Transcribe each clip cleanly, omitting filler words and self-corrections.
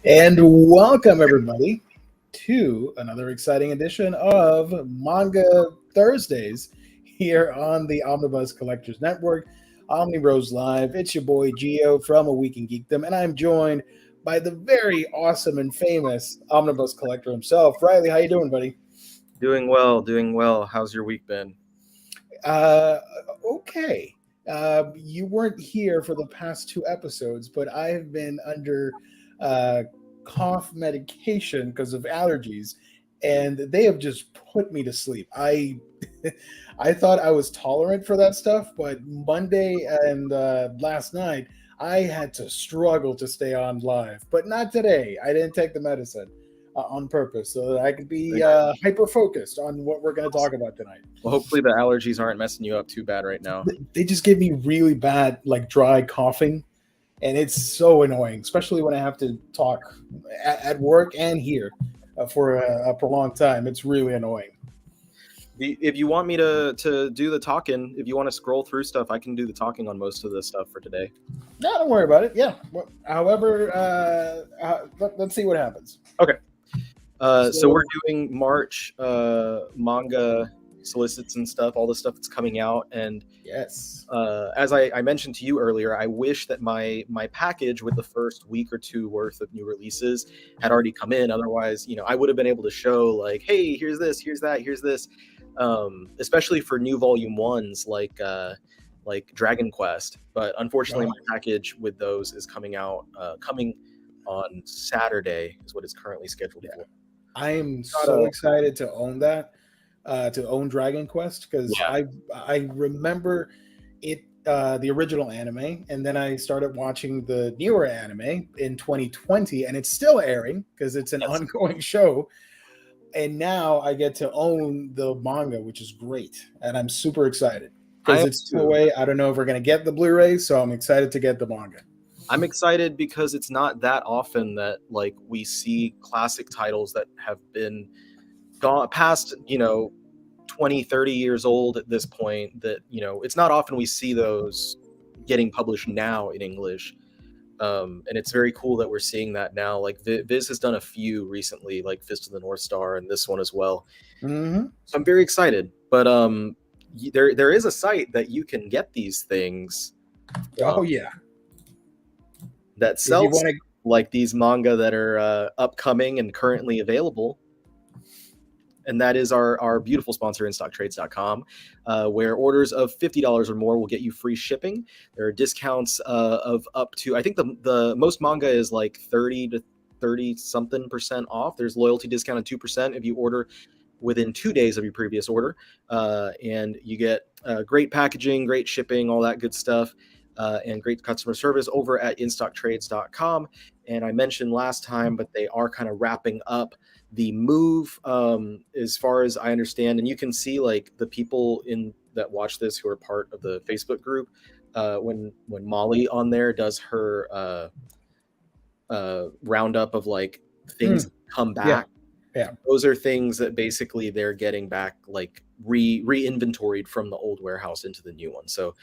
And welcome, everybody, to another exciting edition of Manga Thursdays here on the Omnibus Collectors Network, Omnibros Live. It's your boy Gio from A Week in Geekdom, and I'm joined by the very awesome and famous Omnibus Collector himself. Riley, how you doing, buddy? Doing well, doing well. How's your week been? Uh, okay. You weren't here for the past two episodes, but I have been under uh, cough medication because of allergies, and they have just put me to sleep. I thought I was tolerant for that stuff, but Monday and last night I had to struggle to stay on live. But not today. I didn't take the medicine on purpose so that I could be hyper focused on what we're going to talk about tonight. Well, hopefully the allergies aren't messing you up too bad right now. They just give me really bad, like dry coughing, and it's so annoying, especially when I have to talk at work and here for a prolonged time. It's really annoying. If you want me to do the talking, if you want to scroll through stuff, I can do the talking on most of the stuff for today. No, don't worry about it. Yeah. However, let's see what happens. Okay. So we're doing March manga solicits and stuff, all the stuff that's coming out. And yes, as I mentioned to you earlier, I wish that my package with the first week or two worth of new releases had already come in. Otherwise, I would have been able to show like, hey, here's this, here's that, here's this. Especially for new volume ones like Dragon Quest. But unfortunately, my package with those is coming out coming on Saturday is what it's currently scheduled for. I am so excited to own that, to own Dragon Quest, because I remember it, the original anime, and then I started watching the newer anime in 2020, and it's still airing because it's an ongoing show. And now I get to own the manga, which is great, and I'm super excited because it's still away. I don't know if we're gonna get the Blu-ray, so I'm excited to get the manga. I'm excited because it's not that often that like we see classic titles that have been gone past 20, 30 years old at this point, that it's not often we see those getting published now in English. And it's very cool that we're seeing that now. Like Viz has done a few recently, like Fist of the North Star and this one as well. Mm-hmm. So I'm very excited. But there is a site that you can get these things. Oh yeah. That sells like these manga that are upcoming and currently available. And that is our beautiful sponsor, InStockTrades.com, where orders of $50 or more will get you free shipping. There are discounts of up to, I think the most manga is like 30 to 30-something% off. There's loyalty discount of 2% if you order within 2 days of your previous order. And you get great packaging, great shipping, all that good stuff. And great customer service over at InStockTrades.com. And I mentioned last time, but they are kind of wrapping up the move as far as I understand. And you can see like the people that watch this who are part of the Facebook group, when Molly on there does her roundup of like things that come back. Yeah. Those are things that basically they're getting back, like re-inventoried from the old warehouse into the new one. So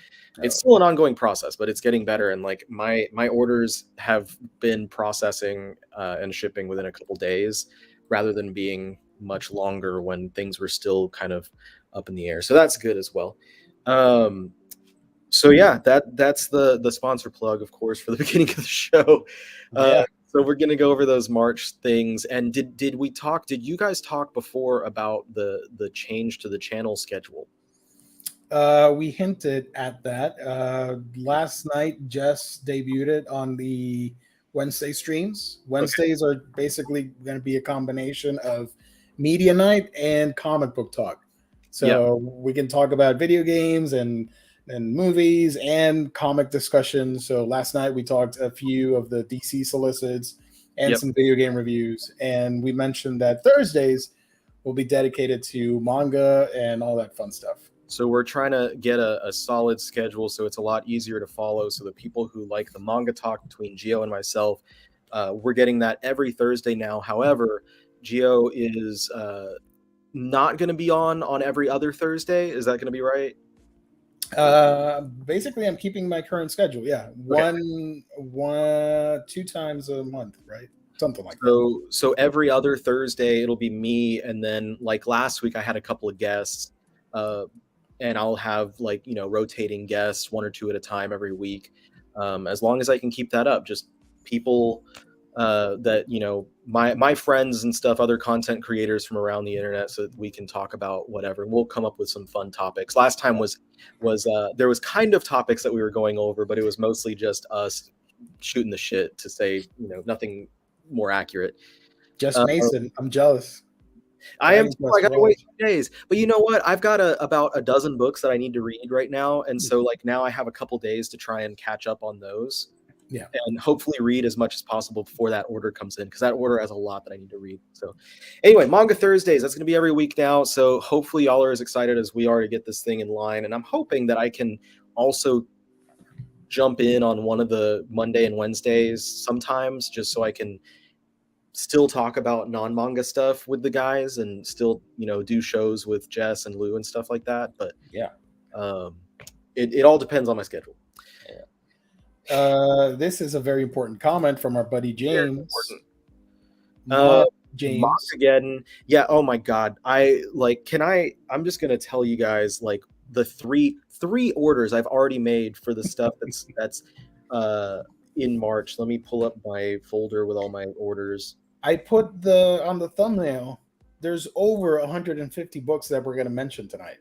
it's still an ongoing process, but it's getting better. And like my orders have been processing and shipping within a couple days rather than being much longer when things were still kind of up in the air. So that's good as well. So yeah, that's the sponsor plug, of course, for the beginning of the show. So we're going to go over those March things. And did you guys talk before about the change to the channel schedule? We hinted at that. Last night, Jess debuted it on the Wednesday streams. Wednesdays are basically going to be a combination of media night and comic book talk. So we can talk about video games and movies and comic discussions. So last night we talked a few of the DC solicits and some video game reviews. And we mentioned that Thursdays will be dedicated to manga and all that fun stuff. So we're trying to get a solid schedule so it's a lot easier to follow. So the people who like the manga talk between Gio and myself, we're getting that every Thursday now. However, Gio is not going to be on every other Thursday. Is that going to be right? Basically, I'm keeping my current schedule. Yeah, 2 times a month, right? something like that. So every other Thursday it'll be me, and then like last week I had a couple of guests, and I'll have like rotating guests, one or two at a time every week, as long as I can keep that up. Just people that my friends and stuff, other content creators from around the internet, so that we can talk about whatever. And we'll come up with some fun topics. Last time was there was kind of topics that we were going over, but it was mostly just us shooting the shit, to say nothing more accurate. Just Mason, I'm jealous. I am Dragon too. I Quest gotta was. wait 2 days. But you know what? I've got about a dozen books that I need to read right now, and so like now I have a couple days to try and catch up on those. Yeah. And hopefully read as much as possible before that order comes in, because that order has a lot that I need to read. So anyway, Manga Thursdays, that's going to be every week now. So hopefully y'all are as excited as we are to get this thing in line. And I'm hoping that I can also jump in on one of the Monday and Wednesdays sometimes, just so I can still talk about non-manga stuff with the guys and still do shows with Jess and Lou and stuff like that. But yeah, it all depends on my schedule. This is a very important comment from our buddy James. James again. Yeah. Oh my God. I'm just gonna tell you guys like the three orders I've already made for the stuff that's in March. Let me pull up my folder with all my orders. I put on the thumbnail. There's over 150 books that we're gonna mention tonight.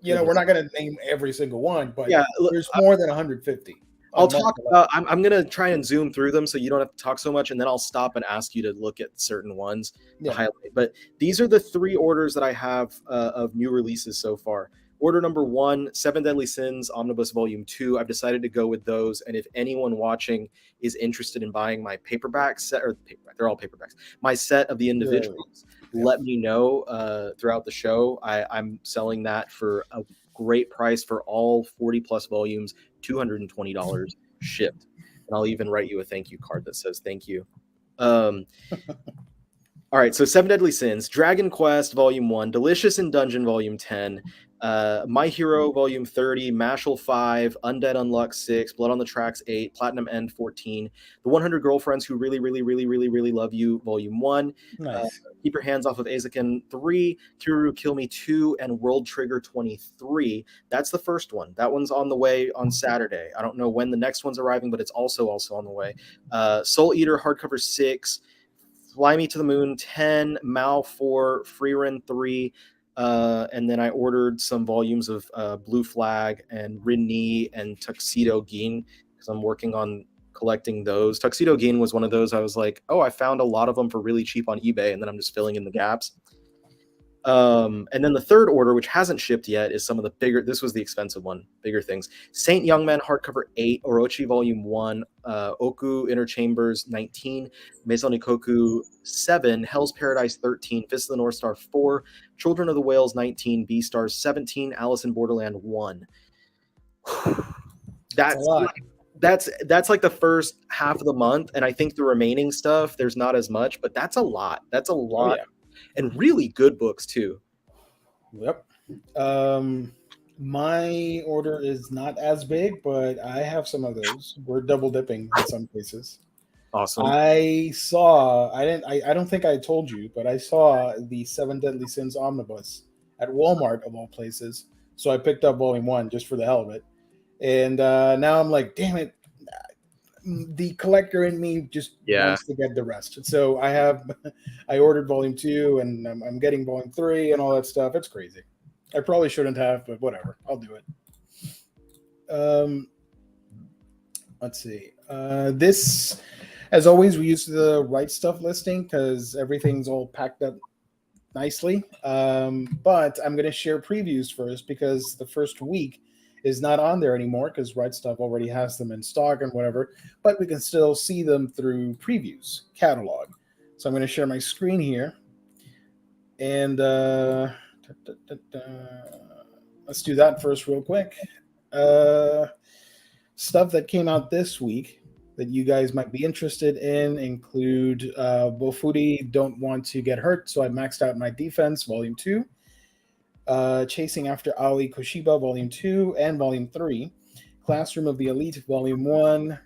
We're not gonna name every single one, but yeah, there's more than 150. I'll talk about. I'm gonna try and zoom through them so you don't have to talk so much, and then I'll stop and ask you to look at certain ones to highlight. But these are the 3 orders that I have of new releases so far. Order number 1, 7 Deadly Sins Omnibus Volume 2. I've decided to go with those, and if anyone watching is interested in buying my paperback set, or they're all paperbacks, my set of the individuals, let me know throughout the show. I'm selling that for a great price for all 40 plus volumes, $220 shipped. And I'll even write you a thank you card that says thank you. All right, so 7 Deadly Sins, Dragon Quest Volume 1, Delicious in Dungeon Volume 10, My Hero Volume 30, Mashal 5, Undead Unluck 6, Blood on the Tracks 8, Platinum End 14, The 100 Girlfriends Who Really, Really, Really, Really, Really Love You Volume 1, Nice. Keep Your Hands Off of Eizouken 3, Kiruru Kill Me 2, and World Trigger 23. That's the first one. That one's on the way on Saturday. I don't know when the next one's arriving, but it's also on the way. Soul Eater Hardcover 6, Fly Me to the Moon 10, Mao 4, Freerin 3, and then I ordered some volumes of Blue Flag and Rin-Ni and Tuxedo Gin, because I'm working on collecting those. Tuxedo Gin was one of those I was like, oh, I found a lot of them for really cheap on eBay, and then I'm just filling in the gaps. And then the third order, which hasn't shipped yet, is some of the bigger, this was the expensive one, bigger things. Saint Youngman Hardcover 8, Orochi Volume 1, Oku Inner Chambers 19, Maison Ikoku 7, Hell's Paradise 13, Fist of the North Star 4, Children of the Whales 19, Beastars 17, Alice in Borderland 1. That's a lot. That's like the first half of the month, and I think the remaining stuff, there's not as much, but that's a lot. That's a lot. Oh, yeah. And really good books too. Yep. My order is not as big, but I have some of those. We're double dipping in some cases. Awesome. I don't think I told you, but I saw the 7 Deadly Sins Omnibus at Walmart of all places. So I picked up Volume 1 just for the hell of it. And now I'm like, damn it. The collector in me just wants to get the rest. So I ordered Volume 2 and I'm getting Volume 3 and all that stuff. It's crazy. I probably shouldn't have, but whatever. I'll do it. Let's see. This, as always, we use the Right Stuff listing because everything's all packed up nicely. But I'm going to share previews first because the first week is not on there anymore because Right Stuff already has them in stock and whatever, but we can still see them through previews, catalog. So I'm going to share my screen here. And let's do that first real quick. Stuff that came out this week that you guys might be interested in include Bofuri Don't Want to Get Hurt, so I maxed out my defense, Volume 2. Chasing After Aoi Koshiba, Volume 2 and Volume 3. Classroom of the Elite, Volume 1.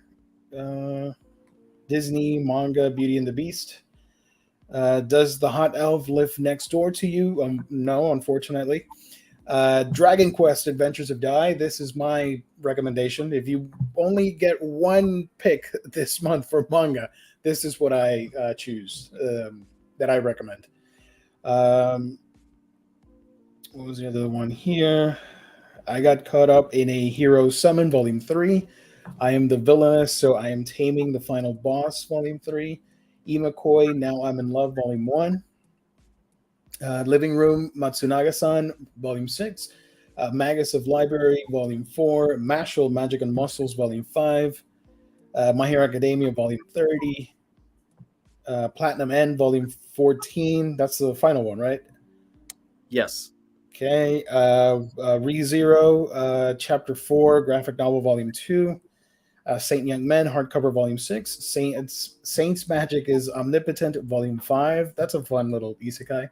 Disney manga Beauty and the Beast. Does the hot elf live next door to you? No, unfortunately. Dragon Quest Adventures of Dai. This is my recommendation. If you only get one pick this month for manga, this is what I choose, that I recommend. What was the other one here? I got caught up in a Hero Summon Volume 3. I am the villainess, so I am taming the final boss, Volume 3. Imakoi, Now I'm in Love, Volume 1. Living Room, Matsunaga-san, Volume 6. Magus of Library, Volume 4. Mashal, Magic and Muscles, Volume 5. My Hero Academia, Volume 30. Platinum End, Volume 14. That's the final one, right? Yes. Okay. ReZero, Chapter 4, Graphic Novel, Volume 2. Saint Young Men, hardcover, Volume 6. Saint's Magic is Omnipotent, Volume 5. That's a fun little isekai.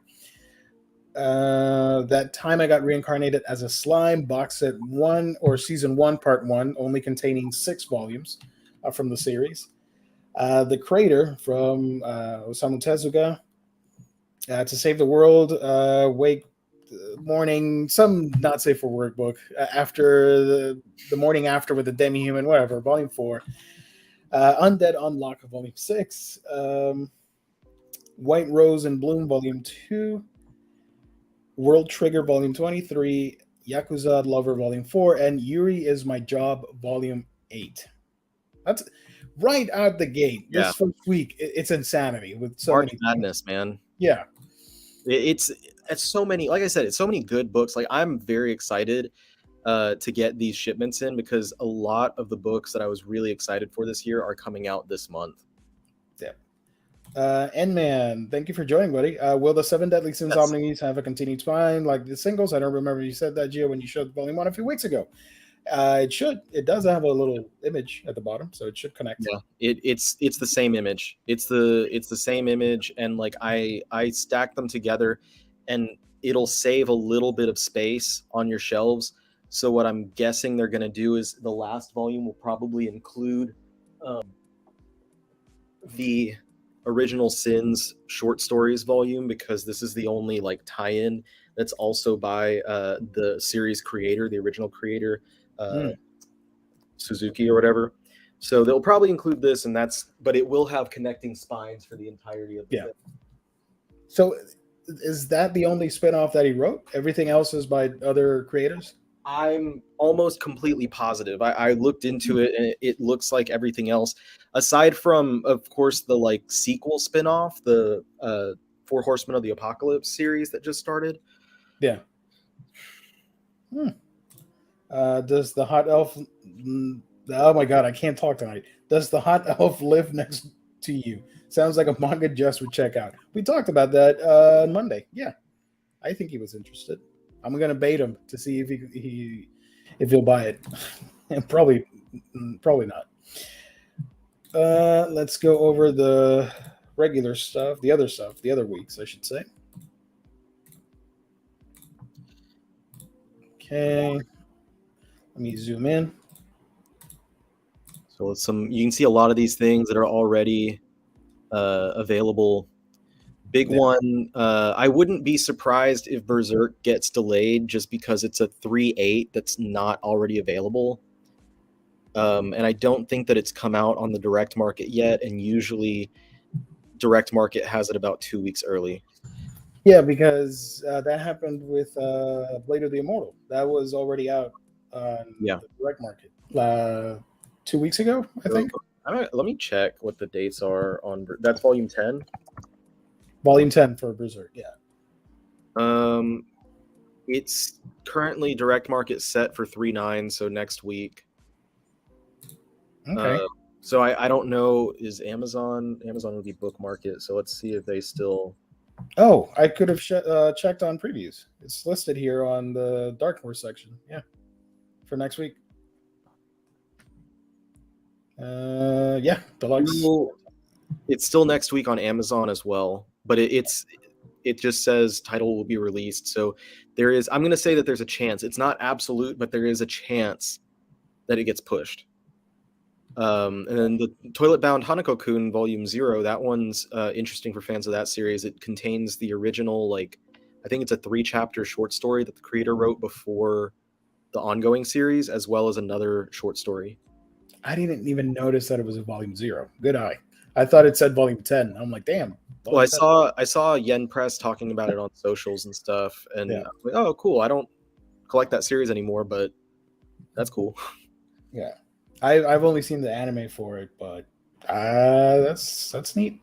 That Time I Got Reincarnated as a Slime, box set 1, or season 1, part 1, only containing 6 volumes from the series. The Crater from Osamu Tezuka. To Save the World, Wake Morning, some not safe for work book. After the morning after with the demi-human, whatever, Volume 4. Undead Unlock, Volume 6. White Rose and Bloom, Volume 2. World Trigger, Volume 23. Yakuza Lover, Volume 4. And Yuri Is My Job, Volume 8. That's right out the gate. Yeah. This first week, it's insanity with so March many Madness, man. Yeah. It's so many, like I said, it's so many good books. Like, I'm very excited to get these shipments in, because a lot of the books that I was really excited for this year are coming out this month. Yeah. N-Man, thank you for joining, buddy. Will the Seven Deadly Sins Omnibus have a continued spine like the singles? I don't remember you said that, Gio, when you showed Volume 1 a few weeks ago. It should. It does have a little image at the bottom, so it should connect. Yeah, it's the same image. It's the same image, and like I stack them together, and it'll save a little bit of space on your shelves. So what I'm guessing they're going to do is the last volume will probably include the original Sins short stories volume, because this is the only like tie-in that's also by the series creator, the original creator, Suzuki or whatever. So they'll probably include this, but it will have connecting spines for the entirety of the thing. So is that the only spinoff that he wrote? Everything else is by other creators? I'm almost completely positive. I looked into it, and it looks like everything else, aside from, of course, the like sequel spinoff, the Four Horsemen of the Apocalypse series that just started. Yeah. Does the hot elf? Oh my god, I can't talk tonight. Does the hot elf live next to you? Sounds like a manga Jess would check out. We talked about that on Monday. Yeah, I think he was interested. I'm gonna bait him to see if he'll buy it. And probably not. Let's go over the regular stuff, the other weeks, I should say. Okay, let me zoom in. So you can see a lot of these things that are already available. Big one, I wouldn't be surprised if Berserk gets delayed just because it's a 3/8 that's not already available. And I don't think that it's come out on the direct market yet, and usually direct market has it about 2 weeks early. Yeah, because that happened with Blade of the Immortal. That was already out on the direct market 2 weeks ago, I think. Let me check what the dates are on. That's volume 10. Volume 10 for Berserk, yeah. It's currently direct market set for 3/9, so next week. Okay. So I don't know, is Amazon would be book market, so let's see if they still. Oh, I could have checked on previews. It's listed here on the Dark Horse section. Yeah, for next week. Yeah, deluxe. It's still next week on Amazon as well, but it just says title will be released. So there is. I'm going to say that there's a chance. It's not absolute, but there is a chance that it gets pushed. And then the Toilet Bound Hanako-kun Volume 0, that one's interesting for fans of that series. It contains the original, like, I think it's a 3-chapter short story that the creator wrote before the ongoing series, as well as another short story. I didn't even notice that it was a volume 0. Good eye. I thought it said volume 10. I'm like, damn. Well, I saw Yen Press talking about it on socials and stuff, and I was like, oh, cool. I don't collect that series anymore, but that's cool. Yeah, I've only seen the anime for it, but that's neat.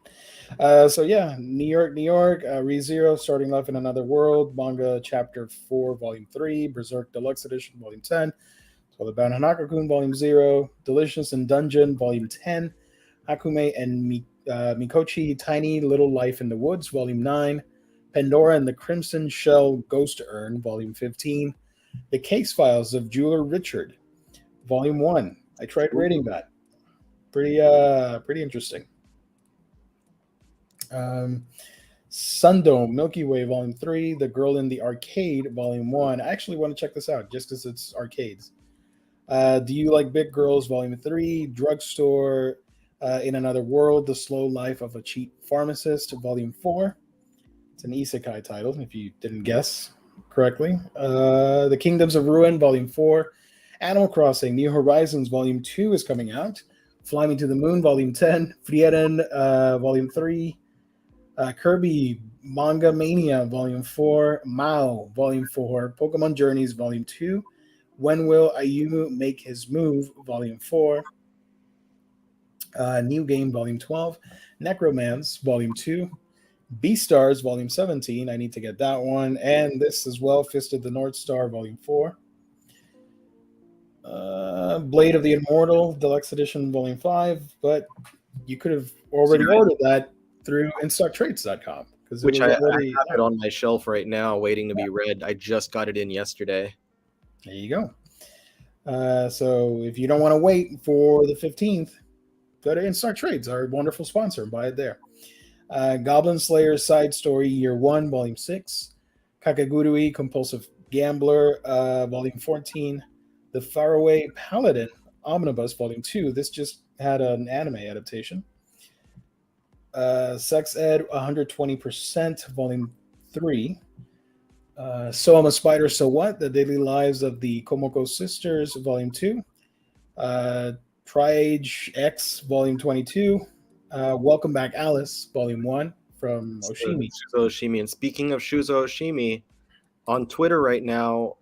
So yeah, New York, ReZero, Starting Life in Another World, manga chapter 4, volume 3, Berserk Deluxe Edition, volume 10, Toilet Bound Hanako-kun, volume 0, Delicious in Dungeon, volume 10, Hakume and Mikochi, Tiny Little Life in the Woods, volume 9, Pandora and the Crimson Shell Ghost Urn, volume 15, The Case Files of Jeweler Richard, volume 1. I tried reading that. Pretty interesting. Sundome, Milky Way, Volume 3, The Girl in the Arcade, Volume 1. I actually want to check this out just because it's arcades. Do You Like Big Girls, Volume 3, Drugstore in Another World, The Slow Life of a Cheap Pharmacist, Volume 4. It's an isekai title, if you didn't guess correctly. The Kingdoms of Ruin, Volume 4. Animal Crossing, New Horizons, Volume 2 is coming out. Fly Me to the Moon, Volume 10. Frieren, Volume 3. Kirby Manga Mania, Volume 4. Mao, Volume 4. Pokemon Journeys, Volume 2. When Will Ayumu Make His Move, Volume 4. New Game, Volume 12. Necromance, Volume 2. Beastars, Volume 17. I need to get that one. And this as well, Fist of the North Star, Volume 4. Blade of the Immortal, Deluxe Edition, Volume 5. But you could have already ordered that through InStockTrades.com. Which I have it on my shelf right now, waiting to be read. I just got it in yesterday. There you go. So if you don't want to wait for the 15th, go to InStock Trades, our wonderful sponsor, and buy it there. Goblin Slayer Side Story Year 1, Volume 6. Kakegurui Compulsive Gambler, Volume 14. The Faraway Paladin Omnibus, Volume 2. This just had an anime adaptation. Sex Ed 120%, Volume 3. So I'm a Spider, So What? The Daily Lives of the Komoko Sisters, Volume 2. Tri-Age X, Volume 22. Welcome Back Alice, Volume 1 from Oshimi. Shuzo Oshimi. And speaking of Shuzo Oshimi, on Twitter right now,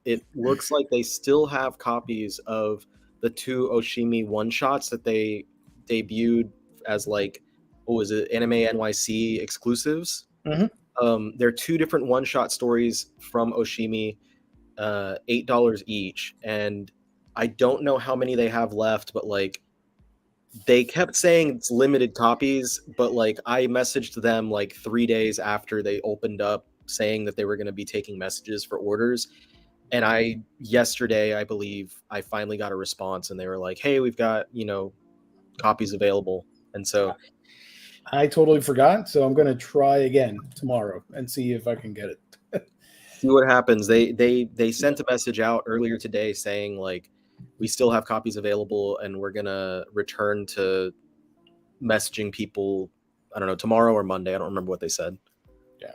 it looks like they still have copies of the 2 Oshimi one-shots that they debuted as, like, what was it, Anime NYC exclusives. Mm-hmm. They're 2 different one-shot stories from Oshimi, $8 each, and I don't know how many they have left, but like they kept saying it's limited copies, but like I messaged them like 3 days after they opened up saying that they were going to be taking messages for orders, and yesterday I believe I finally got a response, and they were like, hey, we've got copies available. And so I totally forgot, so I'm going to try again tomorrow and see if I can get it. See what happens. They sent a message out earlier today saying like we still have copies available and we're gonna return to messaging people, I don't know, tomorrow or Monday. I don't remember what they said. Yeah.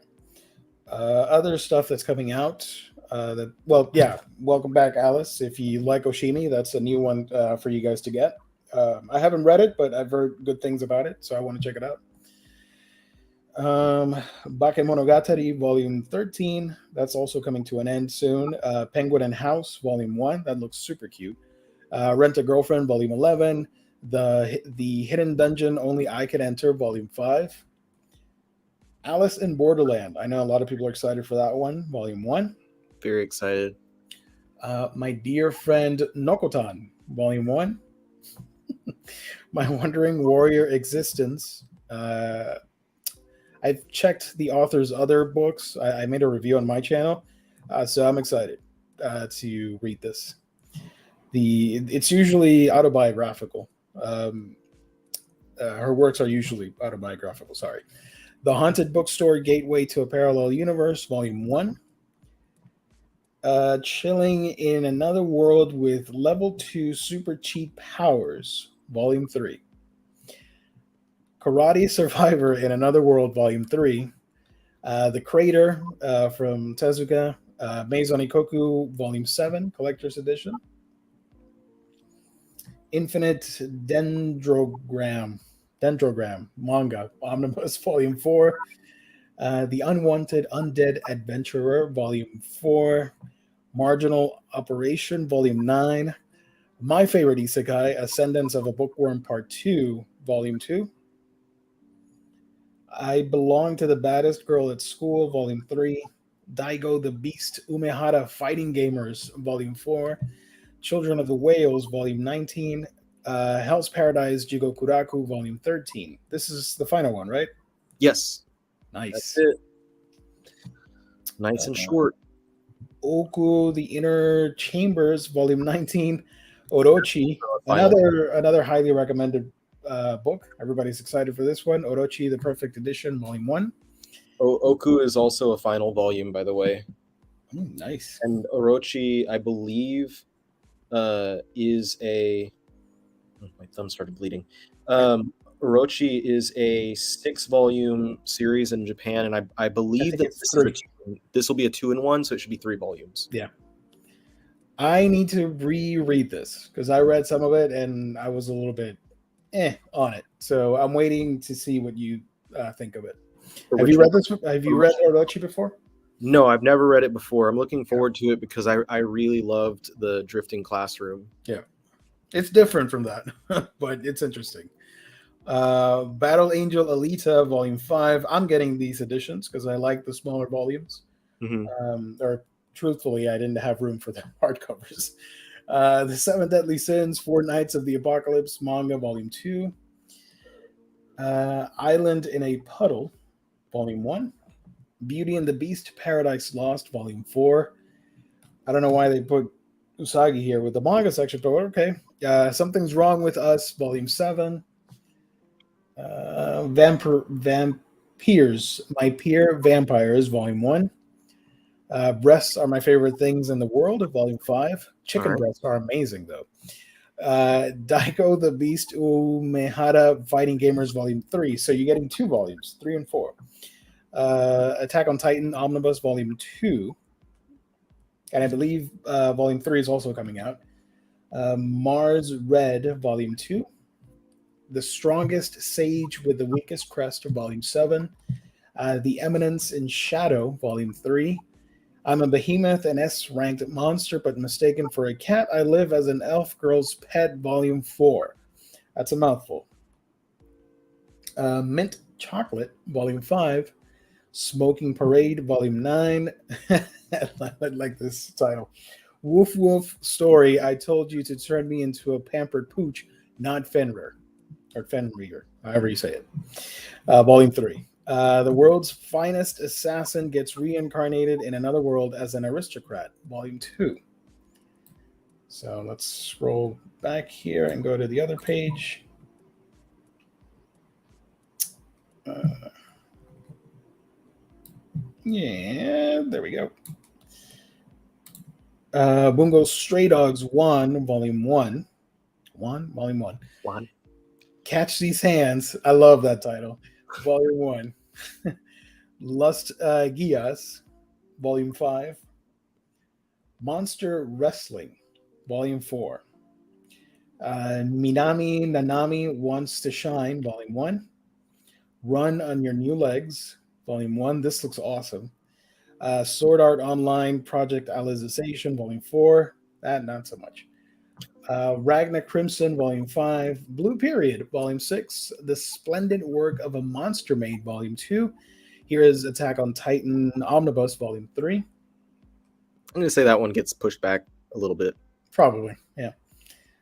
Other stuff that's coming out. Welcome Back Alice. If you like Oshimi, that's a new one for you guys to get. I haven't read it, but I've heard good things about it, so I want to check it out. Bakemonogatari Volume 13, that's also coming to an end soon. Penguin and House Volume 1, that looks super cute. Rent a Girlfriend Volume 11. The Hidden Dungeon Only I Can Enter Volume 5. Alice in Borderland, I know a lot of people are excited for that one, Volume 1. Very excited. My Dear Friend Nokotan Volume 1. My Wandering Warrior Existence. I've checked the author's other books. I made a review on my channel, so I'm excited to read this. It's usually autobiographical. Her works are usually autobiographical. Sorry. The Haunted Bookstore Gateway to a Parallel Universe, Volume 1. Chilling in Another World with Level 2 Super Cheap Powers, Volume 3. Karate Survivor in Another World, Volume 3. The Crater from Tezuka, Maison Ikoku, Volume 7, Collector's Edition. Infinite Dendrogram Manga, Omnibus, Volume 4. The Unwanted Undead Adventurer, Volume 4. Marginal Operation, Volume 9. My favorite isekai, Ascendance of a Bookworm, Part 2, Volume 2. I Belong to the Baddest Girl at School, Volume 3. Daigo the Beast Umehara Fighting Gamers, Volume 4. Children of the Whales, Volume 19. Hell's Paradise Jigokuraku, Volume 13. This is the final one, right? Yes. Nice. That's it. Nice and short. Oku, The Inner Chambers, Volume 19. Orochi, another highly recommended book. Everybody's excited for this one. Orochi, The Perfect Edition, Volume 1. Oku is also a final volume, by the way. Nice. And Orochi, I believe, is a... my thumb started bleeding. Orochi is a 6-volume series in Japan, and I believe that this will be a 2-in-1, so it should be 3 volumes. Yeah. I need to reread this because I read some of it and I was a little bit on it. So I'm waiting to see what you think of it. Have you read this? Have you read Orochi before? No, I've never read it before. I'm looking forward to it because I really loved the Drifting Classroom. Yeah. It's different from that, but it's interesting. Battle Angel Alita, Volume 5. I'm getting these editions because I like the smaller volumes. Or truthfully, I didn't have room for the hardcovers. The Seven Deadly Sins, Four Knights of the Apocalypse, Manga, Volume 2. Island in a Puddle, Volume 1. Beauty and the Beast, Paradise Lost, Volume 4. I don't know why they put Usagi here with the manga section, but okay. Something's Wrong with Us, Volume 7. Vampires, My Peer Vampires, Volume 1. Breasts Are My Favorite Things in the World, Volume 5. Chicken breasts are amazing, though. Daigo the Beast Umehara Fighting Gamers, Volume 3. So you're getting 2 volumes, 3 and 4. Attack on Titan Omnibus, Volume 2. And I believe Volume 3 is also coming out. Mars Red, Volume 2. The Strongest Sage with the Weakest Crest, Volume 7. The Eminence in Shadow, Volume 3. I'm a behemoth, an S-ranked monster, but mistaken for a cat. I live as an elf girl's pet, Volume 4. That's a mouthful. Mint Chocolate, Volume 5. Smoking Parade, Volume 9. I like this title. Woof Woof Story. I told you to turn me into a pampered pooch, not Fenrir. Or Fenrir, however you say it. Volume 3. The World's Finest Assassin gets reincarnated in another world as an aristocrat, Volume 2. So let's scroll back here and go to the other page. Yeah, there we go. Bungo Stray Dogs 1, Volume 1. Volume 1. Catch These Hands. I love that title. Volume 1. Lust Gias, Volume 5. Monster Wrestling, Volume 4. Minami Nanami Wants to Shine, Volume 1. Run on Your New Legs, Volume 1. This looks awesome. Sword Art Online Project Alicization, Volume 4. That, not so much. Ragna Crimson, Volume 5. Blue Period, Volume 6. The Splendid Work of a Monster Maid, Volume 2. Here is Attack on Titan Omnibus, Volume 3. I'm going to say that one gets pushed back a little bit. Probably, yeah.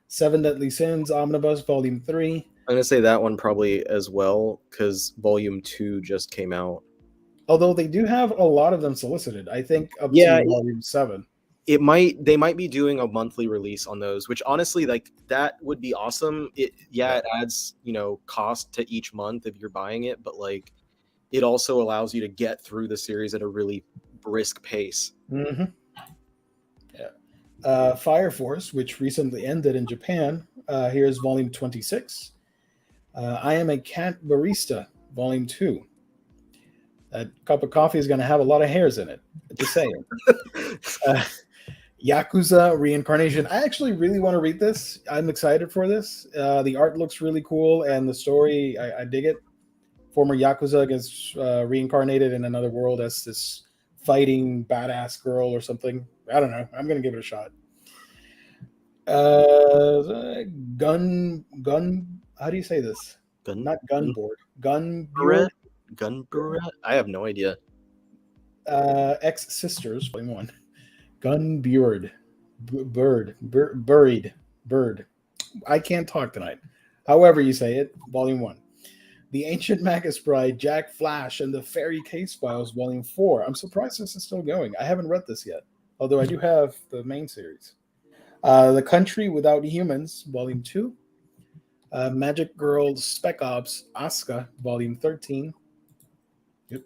Seven Deadly Sins Omnibus, Volume 3. I'm going to say that one probably as well, because Volume 2 just came out. Although they do have a lot of them solicited, I think up to Volume 7. They might be doing a monthly release on those, which honestly, like, that would be awesome. It adds, cost to each month if you're buying it, but like it also allows you to get through the series at a really brisk pace. Mm-hmm. Yeah. Fire Force, which recently ended in Japan, Here's volume 26. I Am a Cat Barista, volume 2. That cup of coffee is going to have a lot of hairs in it. Just saying. Yakuza Reincarnation. I actually really want to read this. I'm excited for this. The art looks really cool, and the story, I dig it. Former Yakuza gets reincarnated in another world as this fighting badass girl or something. I don't know. I'm going to give it a shot. Gun. How do you say this? Not gunboard. Gunboard. Gunboard. I have no idea. Ex Sisters, volume 1. Gunboard. Buried. Bird. I can't talk tonight. However you say it, volume 1. The Ancient Magus Bride, Jack Flash, and the Fairy Case Files, volume 4. I'm surprised this is still going. I haven't read this yet, although I do have the main series. The Country Without Humans, volume 2. Magic Girl Spec Ops, Asuka, volume 13. Yep.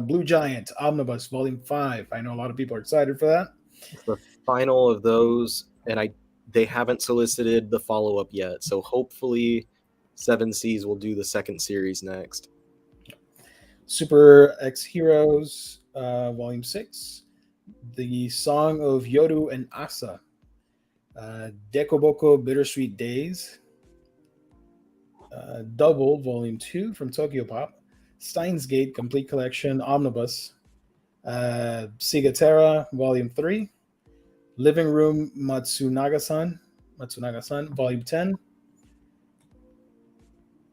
Blue Giant, Omnibus, volume 5. I know a lot of people are excited for that. It's the final of those, and they haven't solicited the follow-up yet, so hopefully 7 Seas will do the second series next. Super X Heroes, volume 6. The Song of Yoru and Asa. Dekoboko Bittersweet Days. Double, volume 2 from Tokyo Pop. Steins Gate Complete Collection, Omnibus. Sigatera, volume 3. Living Room Matsunaga-san, volume 10.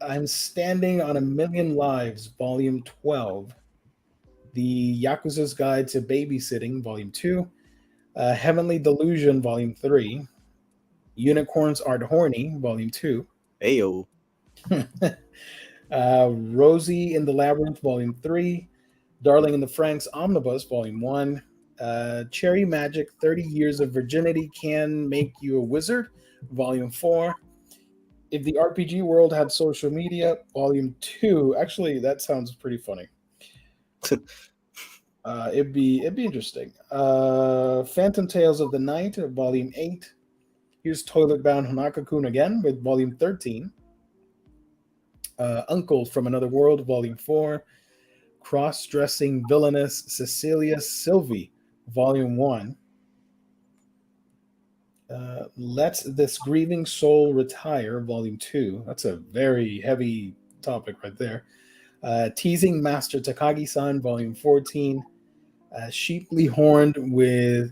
I'm Standing on a Million Lives, volume 12. The Yakuza's Guide to Babysitting, volume 2. Heavenly Delusion, volume 3. Unicorns Aren't Horny, volume 2. Ayo. Rosie in the Labyrinth, volume 3. Darling in the Franxx Omnibus, volume 1. Cherry Magic 30 Years of Virginity Can Make You a Wizard, volume 4. If the RPG world had social media, volume 2. Actually, that sounds pretty funny. It'd be interesting. Phantom Tales of the Night, volume 8. Here's Toilet Bound Hanaka-kun again with volume 13. Uncle from Another World, volume 4. Cross-dressing villainous Cecilia Sylvie, volume 1. Let This Grieving Soul Retire, volume 2. That's a very heavy topic right there. Teasing Master Takagi-san, volume 14. Sheeply Horned Witch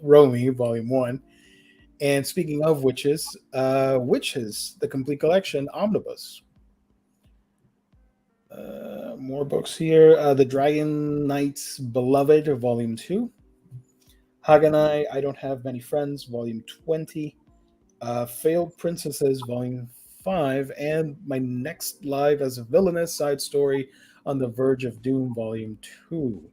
Romy, volume 1. And speaking of witches, Witches, the Complete Collection, Omnibus. More books here. The Dragon Knight's Beloved, volume 2. Haganai, I Don't Have Many Friends, volume 20. Failed Princesses, volume 5. And my next live as a villainous side story, On the Verge of Doom, volume 2.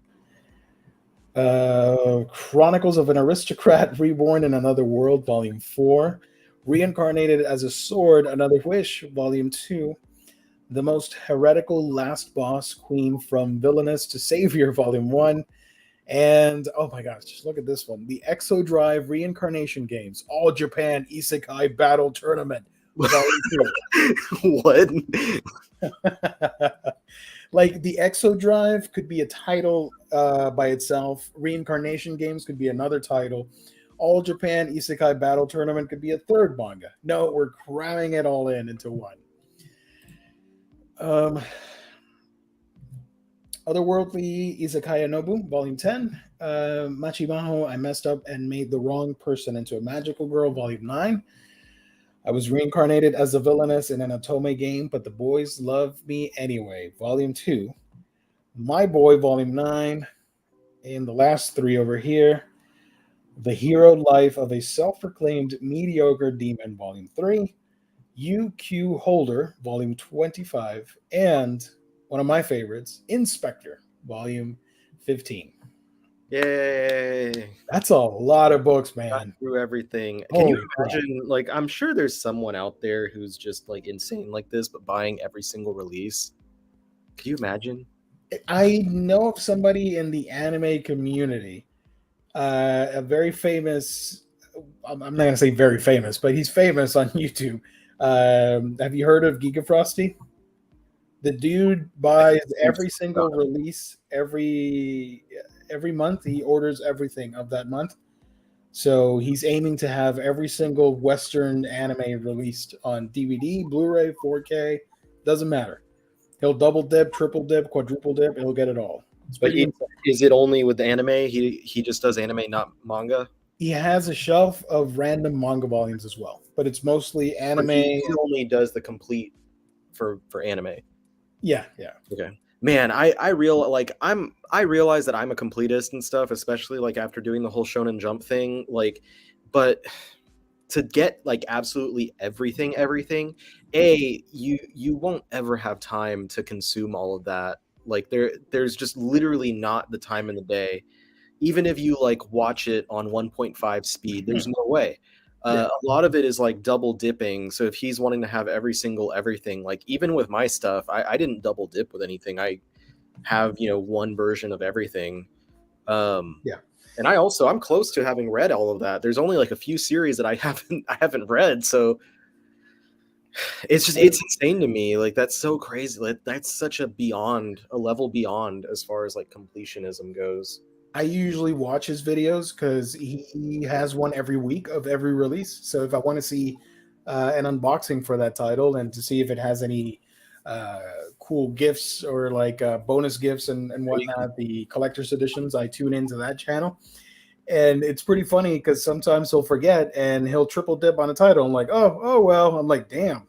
Chronicles of an Aristocrat Reborn in Another World, volume 4. Reincarnated as a Sword, Another Wish, volume 2. The Most Heretical Last Boss Queen from Villainous to Savior, volume 1. And oh my gosh, just look at this one. The Exodrive Reincarnation Games, All Japan Isekai Battle Tournament, volume 2. What? Like the Exodrive could be a title by itself. Reincarnation Games could be another title. All Japan Isekai Battle Tournament could be a third manga. No, we're cramming it all into one. Otherworldly Izakaya Nobu, volume 10. Machimaho, I Messed Up and Made the Wrong Person into a Magical Girl, volume 9. I was reincarnated as a villainess in an Otome game, but the boys love me anyway, volume 2. My Boy, volume 9. And the last 3 over here. The Hero Life of a Self-Proclaimed Mediocre Demon, volume 3. UQ Holder, volume 25. And one of my favorites, Inspector, volume 15. Yay. That's a lot of books, man. Got through everything. Can you imagine, like, I'm sure there's someone out there who's just like insane like this, but buying every single release. Can you imagine? I know of somebody in the anime community, a very famous, I'm not going to say very famous, but he's famous on YouTube. Have you heard of Giga Frosty? The dude buys every single release every month. He orders everything of that month. So he's aiming to have every single Western anime released on DVD, Blu-ray, 4K, doesn't matter. He'll double dip, triple dip, quadruple dip. He'll get it all. It's But pretty insane. is it only with the anime? He just does anime, not manga. He has a shelf of random manga volumes as well, but it's mostly anime. He only does the complete for anime. Yeah. Okay. Man, I realize that I'm a completist and stuff, especially like after doing the whole Shonen Jump thing. Like, but to get like absolutely everything, you won't ever have time to consume all of that. Like there's just literally not the time in the day. Even if you like watch it on 1.5 speed, there's no way. A lot of it is like double dipping. So if he's wanting to have every single everything, like even with my stuff, I didn't double dip with anything. I have, one version of everything. And I'm close to having read all of that. There's only like a few series that I haven't read. So it's insane to me. Like that's so crazy. Like, that's such a level beyond as far as like completionism goes. I usually watch his videos because he has one every week of every release. So if I want to see an unboxing for that title and to see if it has any cool gifts or like bonus gifts and whatnot, the collector's editions, I tune into that channel. And it's pretty funny because sometimes he'll forget and he'll triple dip on a title. I'm like, oh well. I'm like, damn.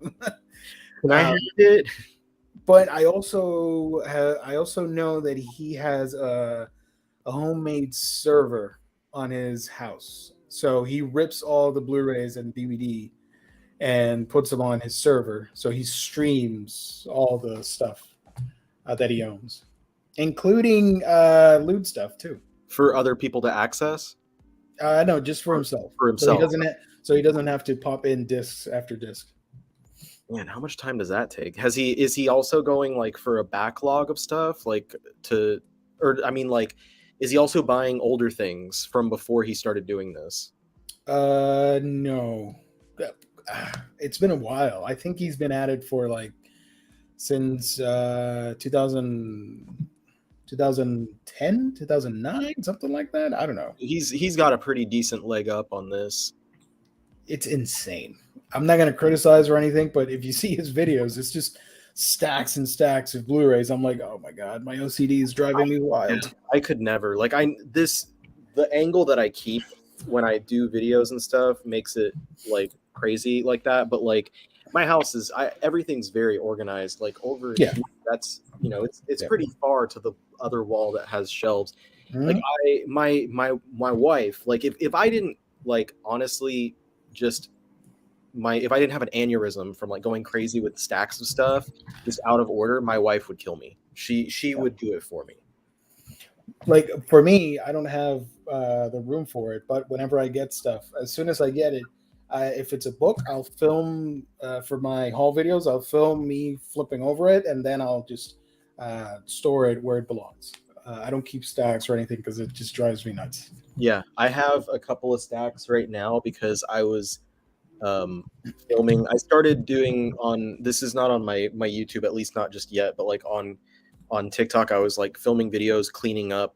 Can I have it? But I also know that he has a homemade server on his house. So he rips all the Blu-rays and DVD and puts them on his server. So he streams all the stuff that he owns, including lewd stuff too. For other people to access? No, just for himself. For himself. So he doesn't have to pop in discs after disc. Man, how much time does that take? Is he also going like for a backlog of stuff, like is he also buying older things from before he started doing this? No. It's been a while. I think he's been at it for like since 2010, 2009, something like that. I don't know. He's got a pretty decent leg up on this. It's insane. I'm not going to criticize or anything, but if you see his videos, it's just stacks and stacks of Blu-rays. I'm like, oh my God, my OCD is driving me wild. I could never the angle that I keep when I do videos and stuff makes it like crazy like that. But like my house everything's very organized. Like over here, that's it's pretty far to the other wall that has shelves. Mm-hmm. Like my wife, like if I didn't like honestly just if I didn't have an aneurysm from like going crazy with stacks of stuff just out of order, my wife would kill me. She would do it for me. Like for me, I don't have the room for it, but whenever I get stuff, as soon as I get it, if it's a book, I'll film for my haul videos. I'll film me flipping over it, and then I'll just store it where it belongs. I don't keep stacks or anything because it just drives me nuts. Yeah, I have a couple of stacks right now because I was filming. I started doing this is not on my YouTube, at least not just yet, but like on TikTok, I was like filming videos cleaning up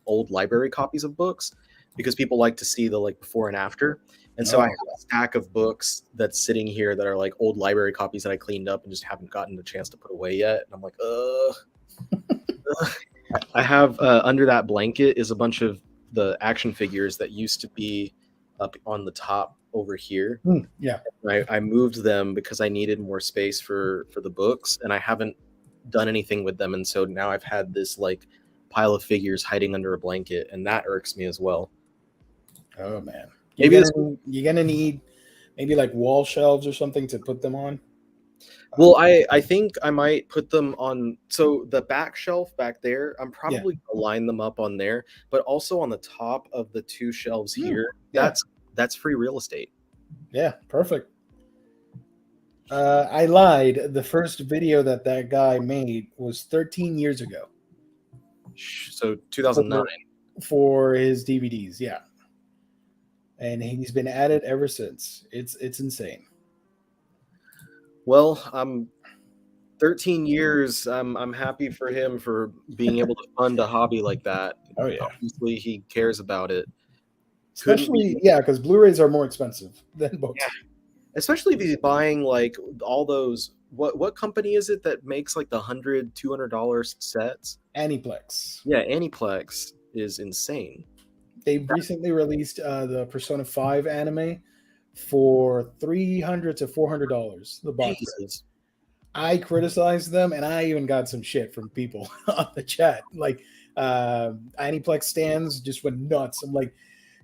old library copies of books because people like to see the like before and after. And so I have a stack of books that's sitting here that are like old library copies that I cleaned up and just haven't gotten a chance to put away yet. And I'm like, I have under that blanket is a bunch of the action figures that used to be up on the top over here. Yeah. I moved them because I needed more space for the books, and I haven't done anything with them. And so now I've had this like pile of figures hiding under a blanket, and that irks me as well. Oh man. Maybe you're gonna need maybe like wall shelves or something to put them on. Well, I think I might put them on. So the back shelf back there, I'm probably gonna line them up on there, but also on the top of the two shelves here. That's free real estate. Yeah, perfect. I lied. The first video that guy made was 13 years ago. So 2009 for his DVDs. Yeah. and he's been at it ever since. It's insane. Well, 13 years. I'm happy for him for being able to fund a hobby like that. Oh yeah, Obviously, he cares about it. Couldn't especially be, because Blu-rays are more expensive than books. yeah. Especially if he's buying like all those. What company is it that makes like the $100-$200 sets? Aniplex. Yeah, Aniplex is insane. They recently released the Persona 5 anime for $300 to $400. The box set. Jesus. I criticized them, and I even got some shit from people on the chat. Like, Aniplex stands just went nuts. I'm like,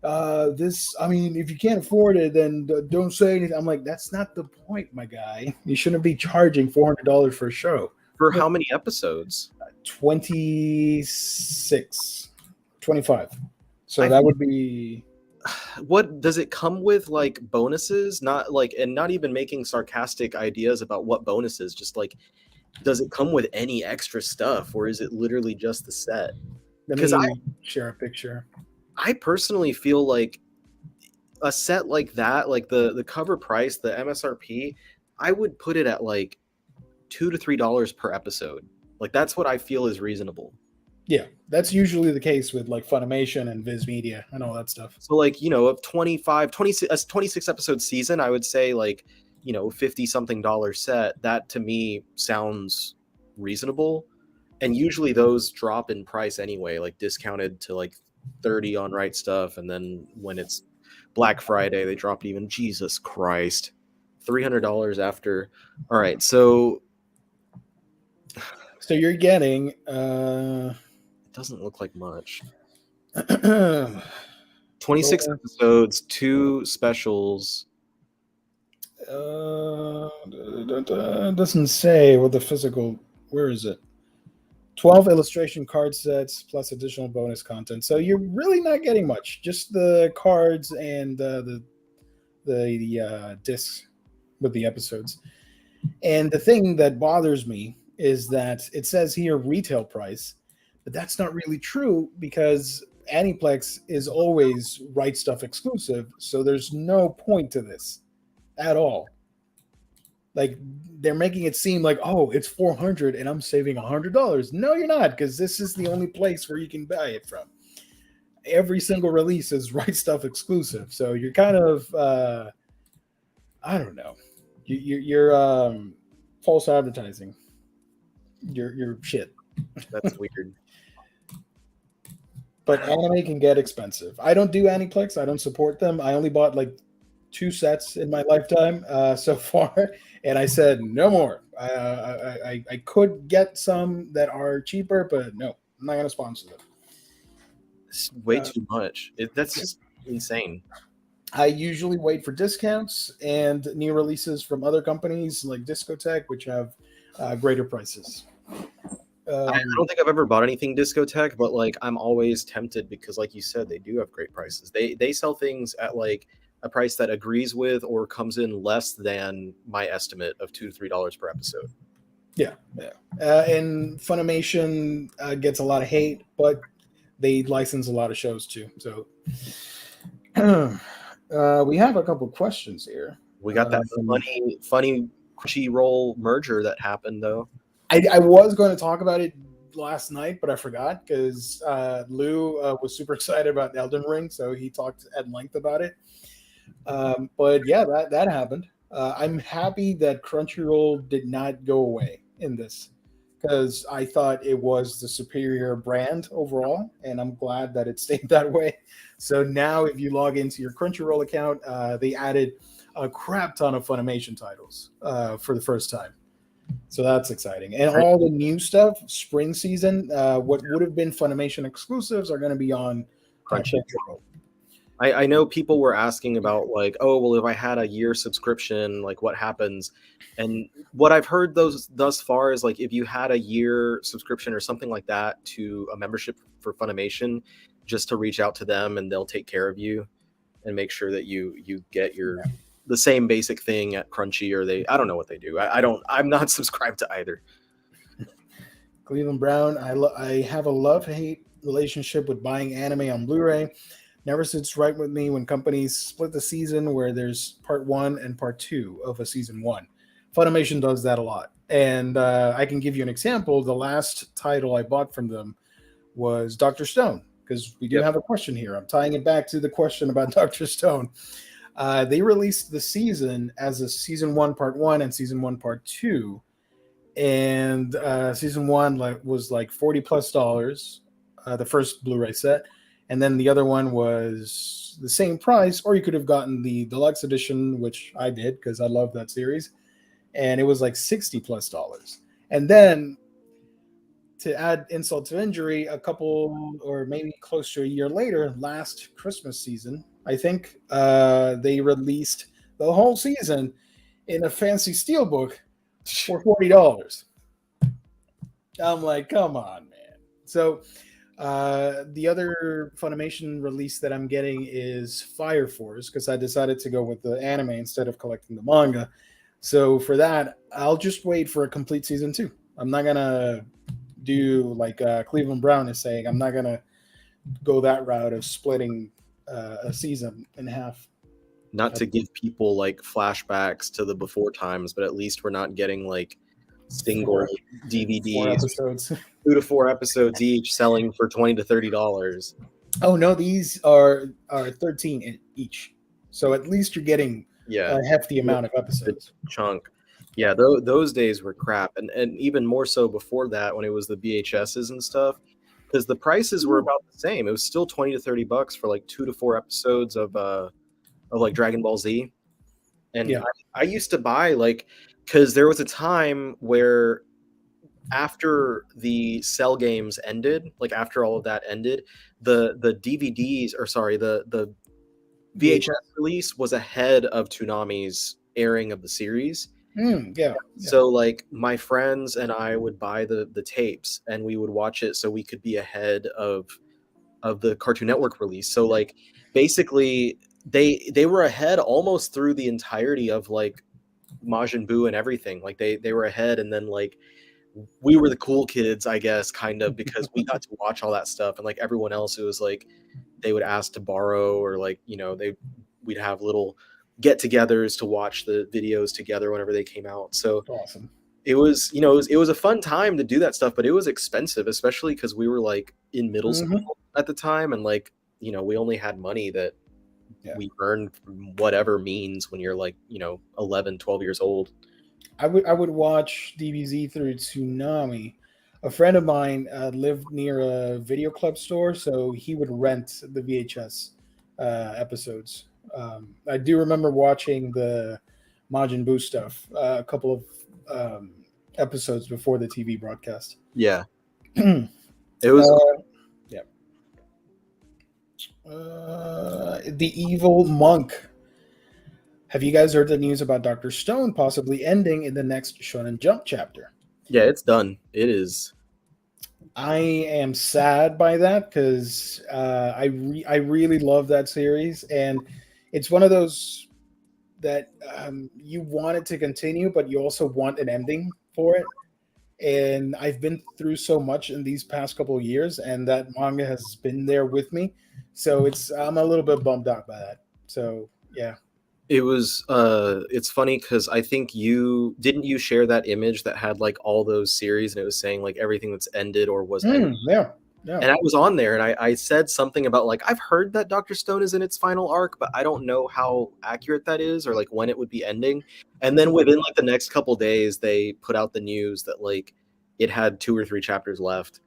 if you can't afford it, then don't say anything. I'm like, that's not the point, my guy. You shouldn't be charging $400 for a show. For how many episodes? 26, 25. So that would be. What does it come with, like bonuses? Not like, and not even making sarcastic ideas about what bonuses, just like, does it come with any extra stuff, or is it literally just the set? Because I share a picture. I personally feel like a set like that, like the cover price, the MSRP, I would put it at like $2 to $3 per episode. Like that's what I feel is reasonable. Yeah, that's usually the case with like Funimation and Viz Media and all that stuff. So like, a 26 episode season, I would say like, $50 something set, that to me sounds reasonable. And usually those drop in price anyway, like discounted to like 30 on Right Stuff, and then when it's Black Friday, they drop even. Jesus Christ, $300 after. All right, so you're getting it doesn't look like much. 26 episodes, 2 specials. Doesn't say what the physical. Where is it? 12 illustration card sets plus additional bonus content. So you're really not getting much. Just the cards and the discs with the episodes. And the thing that bothers me is that it says here retail price, but that's not really true because Aniplex is always Right Stuff exclusive. So there's no point to this at all. Like they're making it seem like, oh, it's $400 and I'm saving $100. No, you're not, because this is the only place where you can buy it from. Every single release is Right Stuff exclusive, so you're kind of, I don't know, you're false advertising. You're shit. That's weird. But anime can get expensive. I don't do Aniplex. I don't support them. I only bought like 2 sets in my lifetime so far, and I said no more. I could get some that are cheaper, but no, I'm not going to sponsor them. It's way too much. That's just insane. I usually wait for discounts and new releases from other companies like Discotech, which have greater prices. I don't think I've ever bought anything Discotech, but like I'm always tempted because, like you said, they do have great prices. They sell things at like a price that agrees with or comes in less than my estimate of $2 to $3 per episode. Yeah. And Funimation gets a lot of hate, but they license a lot of shows too. So we have a couple questions here. We got that funny Crunchyroll merger that happened, though. I was going to talk about it last night, but I forgot because Lou was super excited about Elden Ring, so he talked at length about it. But yeah, that happened. I'm happy that Crunchyroll did not go away in this because I thought it was the superior brand overall, and I'm glad that it stayed that way. So now if you log into your Crunchyroll account, they added a crap ton of Funimation titles for the first time. So that's exciting. And all the new stuff, spring season, what would have been Funimation exclusives are going to be on Crunchyroll. I know people were asking about like, oh, well, if I had a year subscription, like what happens? And what I've heard thus far is like if you had a year subscription or something like that to a membership for Funimation, just to reach out to them and they'll take care of you and make sure that you get the same basic thing at Crunchy, or I don't know what they do. I'm not subscribed to either. Cleveland Brown, I have a love-hate relationship with buying anime on Blu-ray. never sits right with me when companies split the season where there's part 1 and part 2 of a season 1. Funimation does that a lot. And I can give you an example. The last title I bought from them was Dr. Stone, because we do have a question here. I'm tying it back to the question about Dr. Stone. They released the season as a season 1 part 1 and season 1 part 2. And season 1 was like $40+, the first Blu-ray set. And then the other one was the same price, or you could have gotten the deluxe edition, which I did because I love that series. And it was like $60+. And then to add insult to injury, a couple or maybe close to a year later, last Christmas season, I think they released the whole season in a fancy steelbook for $40. I'm like, come on, man. So the other Funimation release that I'm getting is Fire Force, because I decided to go with the anime instead of collecting the manga. So for that, I'll just wait for a complete season 2. I'm not gonna do like Cleveland Brown is saying. I'm not gonna go that route of splitting a season in half. Not to give people like flashbacks to the before times, but at least we're not getting like single DVDs, 2 to 4 episodes each, selling for $20 to $30. Oh no, these are 13 each, so at least you're getting a hefty amount of episodes. Chunk. Yeah, those days were crap, and even more so before that when it was the VHSs and stuff, because the prices were about the same. It was still $20 to $30 for like 2 to 4 episodes of like Dragon Ball Z. And I used to buy like, because there was a time where after the Cell games ended, like after all of that ended, the DVDs, or sorry, the VHS release was ahead of Toonami's airing of the series. So like my friends and I would buy the tapes and we would watch it so we could be ahead of the Cartoon Network release. So like basically they were ahead almost through the entirety of like Majin Buu and everything. Like they were ahead, and then like we were the cool kids, I guess, kind of, because we got to watch all that stuff, and like everyone else, it was like they would ask to borrow, or like, you know, we'd have little get-togethers to watch the videos together whenever they came out. So awesome. It was, you know, it was a fun time to do that stuff, but it was expensive, especially because we were like in middle school at the time, and like, you know, we only had money that we earned from whatever means when you're like, you know, 11, 12 years old. I would watch DBZ through Toonami. A friend of mine lived near a video club store, so he would rent the VHS episodes. I do remember watching the Majin Buu stuff a couple of episodes before the TV broadcast. Yeah. It was The Evil Monk. Have you guys heard the news about Dr. Stone possibly ending in the next Shonen Jump chapter? Yeah, it's done. It is. I am sad by that because I really love that series, and it's one of those that you want it to continue, but you also want an ending for it. And I've been through so much in these past couple of years, and that manga has been there with me. So I'm a little bit bummed out by that. So yeah. It was it's funny because I think you share that image that had like all those series, and it was saying like everything that's ended or was ended. Yeah. And I was on there, and I said something about like, I've heard that Dr. Stone is in its final arc, but I don't know how accurate that is, or like when it would be ending. And then within like the next couple days, they put out the news that like it had 2 or 3 chapters left.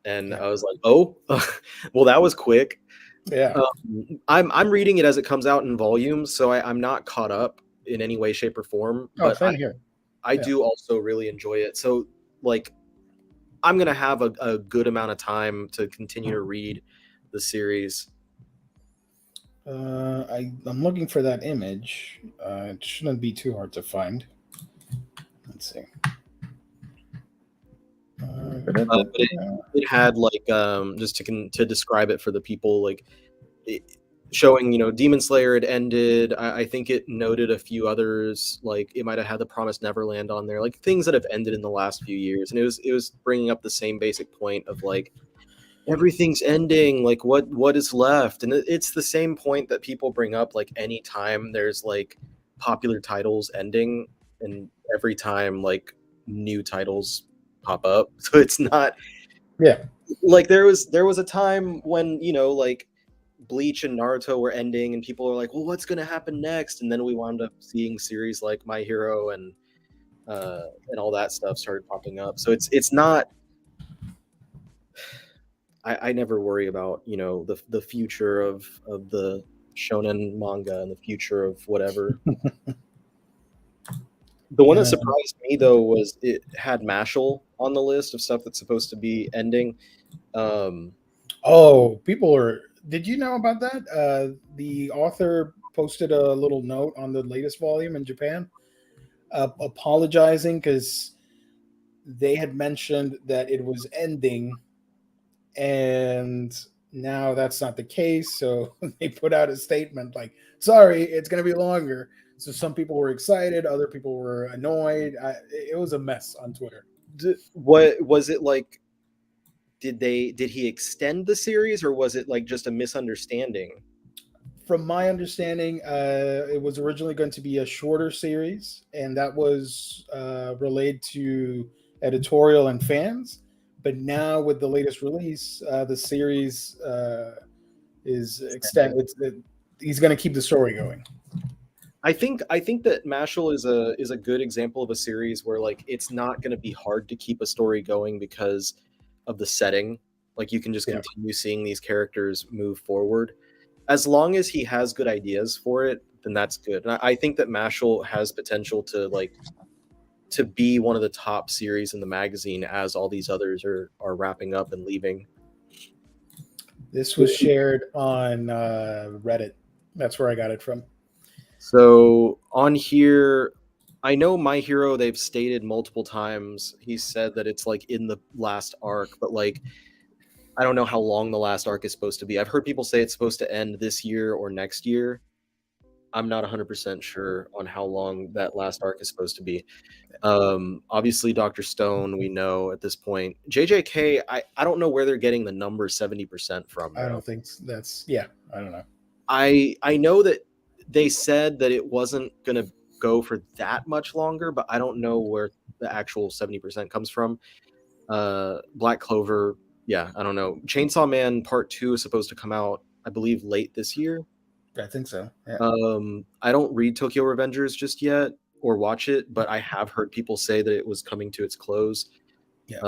And I was like, oh, well, that was quick. Yeah. I'm reading it as it comes out in volumes, so I'm not caught up in any way, shape, or form. But I do also really enjoy it. So like, I'm going to have a good amount of time to continue to read the series. I'm looking for that image. It shouldn't be too hard to find. Let's see. But it had like just to describe it for the people, like showing, you know, Demon Slayer had ended. I think it noted a few others, like it might have had the Promised Neverland on there, like things that have ended in the last few years. And it was bringing up the same basic point of like, everything's ending. Like, what is left? And it's the same point that people bring up. Like, anytime there's like popular titles ending, and every time like new titles pop up, so it's not. Yeah. Like there was a time when like Bleach and Naruto were ending, and people were like, "Well, what's gonna happen next?" And then we wound up seeing series like My Hero and all that stuff started popping up. So it's not. I never worry about the future of the shonen manga and the future of whatever. The one that surprised me though was it had Mashal on the list of stuff that's supposed to be ending. People are. Did you know about that? The author posted a little note on the latest volume in Japan, apologizing because they had mentioned that it was ending, and now that's not the case. So they put out a statement like, "Sorry, it's going to be longer." So some people were excited, other people were annoyed. It was a mess on Twitter. What was it like? Did he extend the series, or was it like just a misunderstanding? From my understanding, it was originally going to be a shorter series, and that was relayed to editorial and fans. But now, with the latest release, the series is extended. He's going to keep the story going. I think that Mashal is a good example of a series where like it's not going to be hard to keep a story going because of the setting. Like you can just continue seeing these characters move forward. As long as he has good ideas for it, then that's good. And I think that Mashal has potential to be one of the top series in the magazine as all these others are wrapping up and leaving. This was shared on Reddit. That's where I got it from. So on here, I know My Hero, they've stated multiple times, he said that it's like in the last arc, but like I don't know how long the last arc is supposed to be. I've heard people say it's supposed to end this year or next year. I'm not 100% sure on how long that last arc is supposed to be. Obviously Dr. Stone, we know at this point. JJK, I don't know where they're getting the number 70% from. I don't think that's I don't know. I know that they said that it wasn't going to go for that much longer, but I don't know where the actual 70% comes from. Black Clover, yeah, I don't know. Chainsaw Man Part 2 is supposed to come out, I believe, late this year. I think so. Yeah. I don't read Tokyo Revengers just yet or watch it, but I have heard people say that it was coming to its close. Yeah.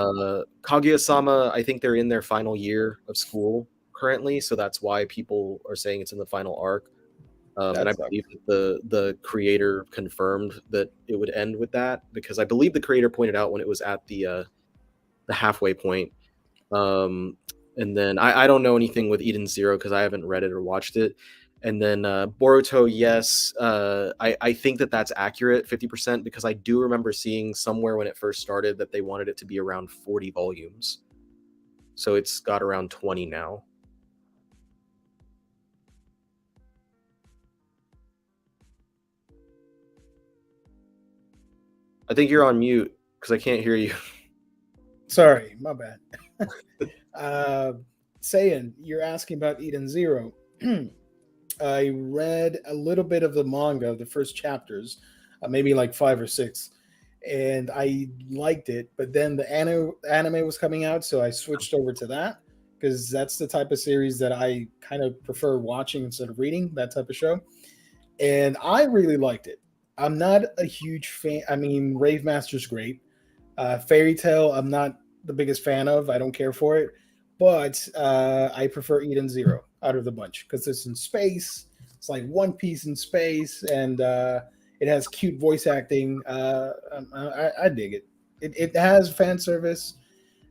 Kaguya-sama, I think they're in their final year of school currently, so that's why people are saying it's in the final arc. And I believe that the creator confirmed that it would end with that, because I believe the creator pointed out when it was at the halfway point. And then I don't know anything with Eden Zero because I haven't read it or watched it. And then Boruto, yes, I think that that's accurate, 50%, because I do remember seeing somewhere when it first started that they wanted it to be around 40 volumes. So it's got around 20 now. I think you're on mute because I can't hear you. Sorry, my bad. Sayin, you're asking about Eden Zero. I read a little bit of the manga, the first chapters, maybe like 5 or 6, and I liked it. But then the anime was coming out, so I switched over to that because that's the type of series that I kind of prefer watching instead of reading, that type of show. And I really liked it. I'm not a huge fan. I mean, Rave Master's great. Fairy Tail, I'm not the biggest fan of. I don't care for it. But I prefer Eden Zero out of the bunch because it's in space. It's like One Piece in space, and it has cute voice acting. I dig it. It has fan service,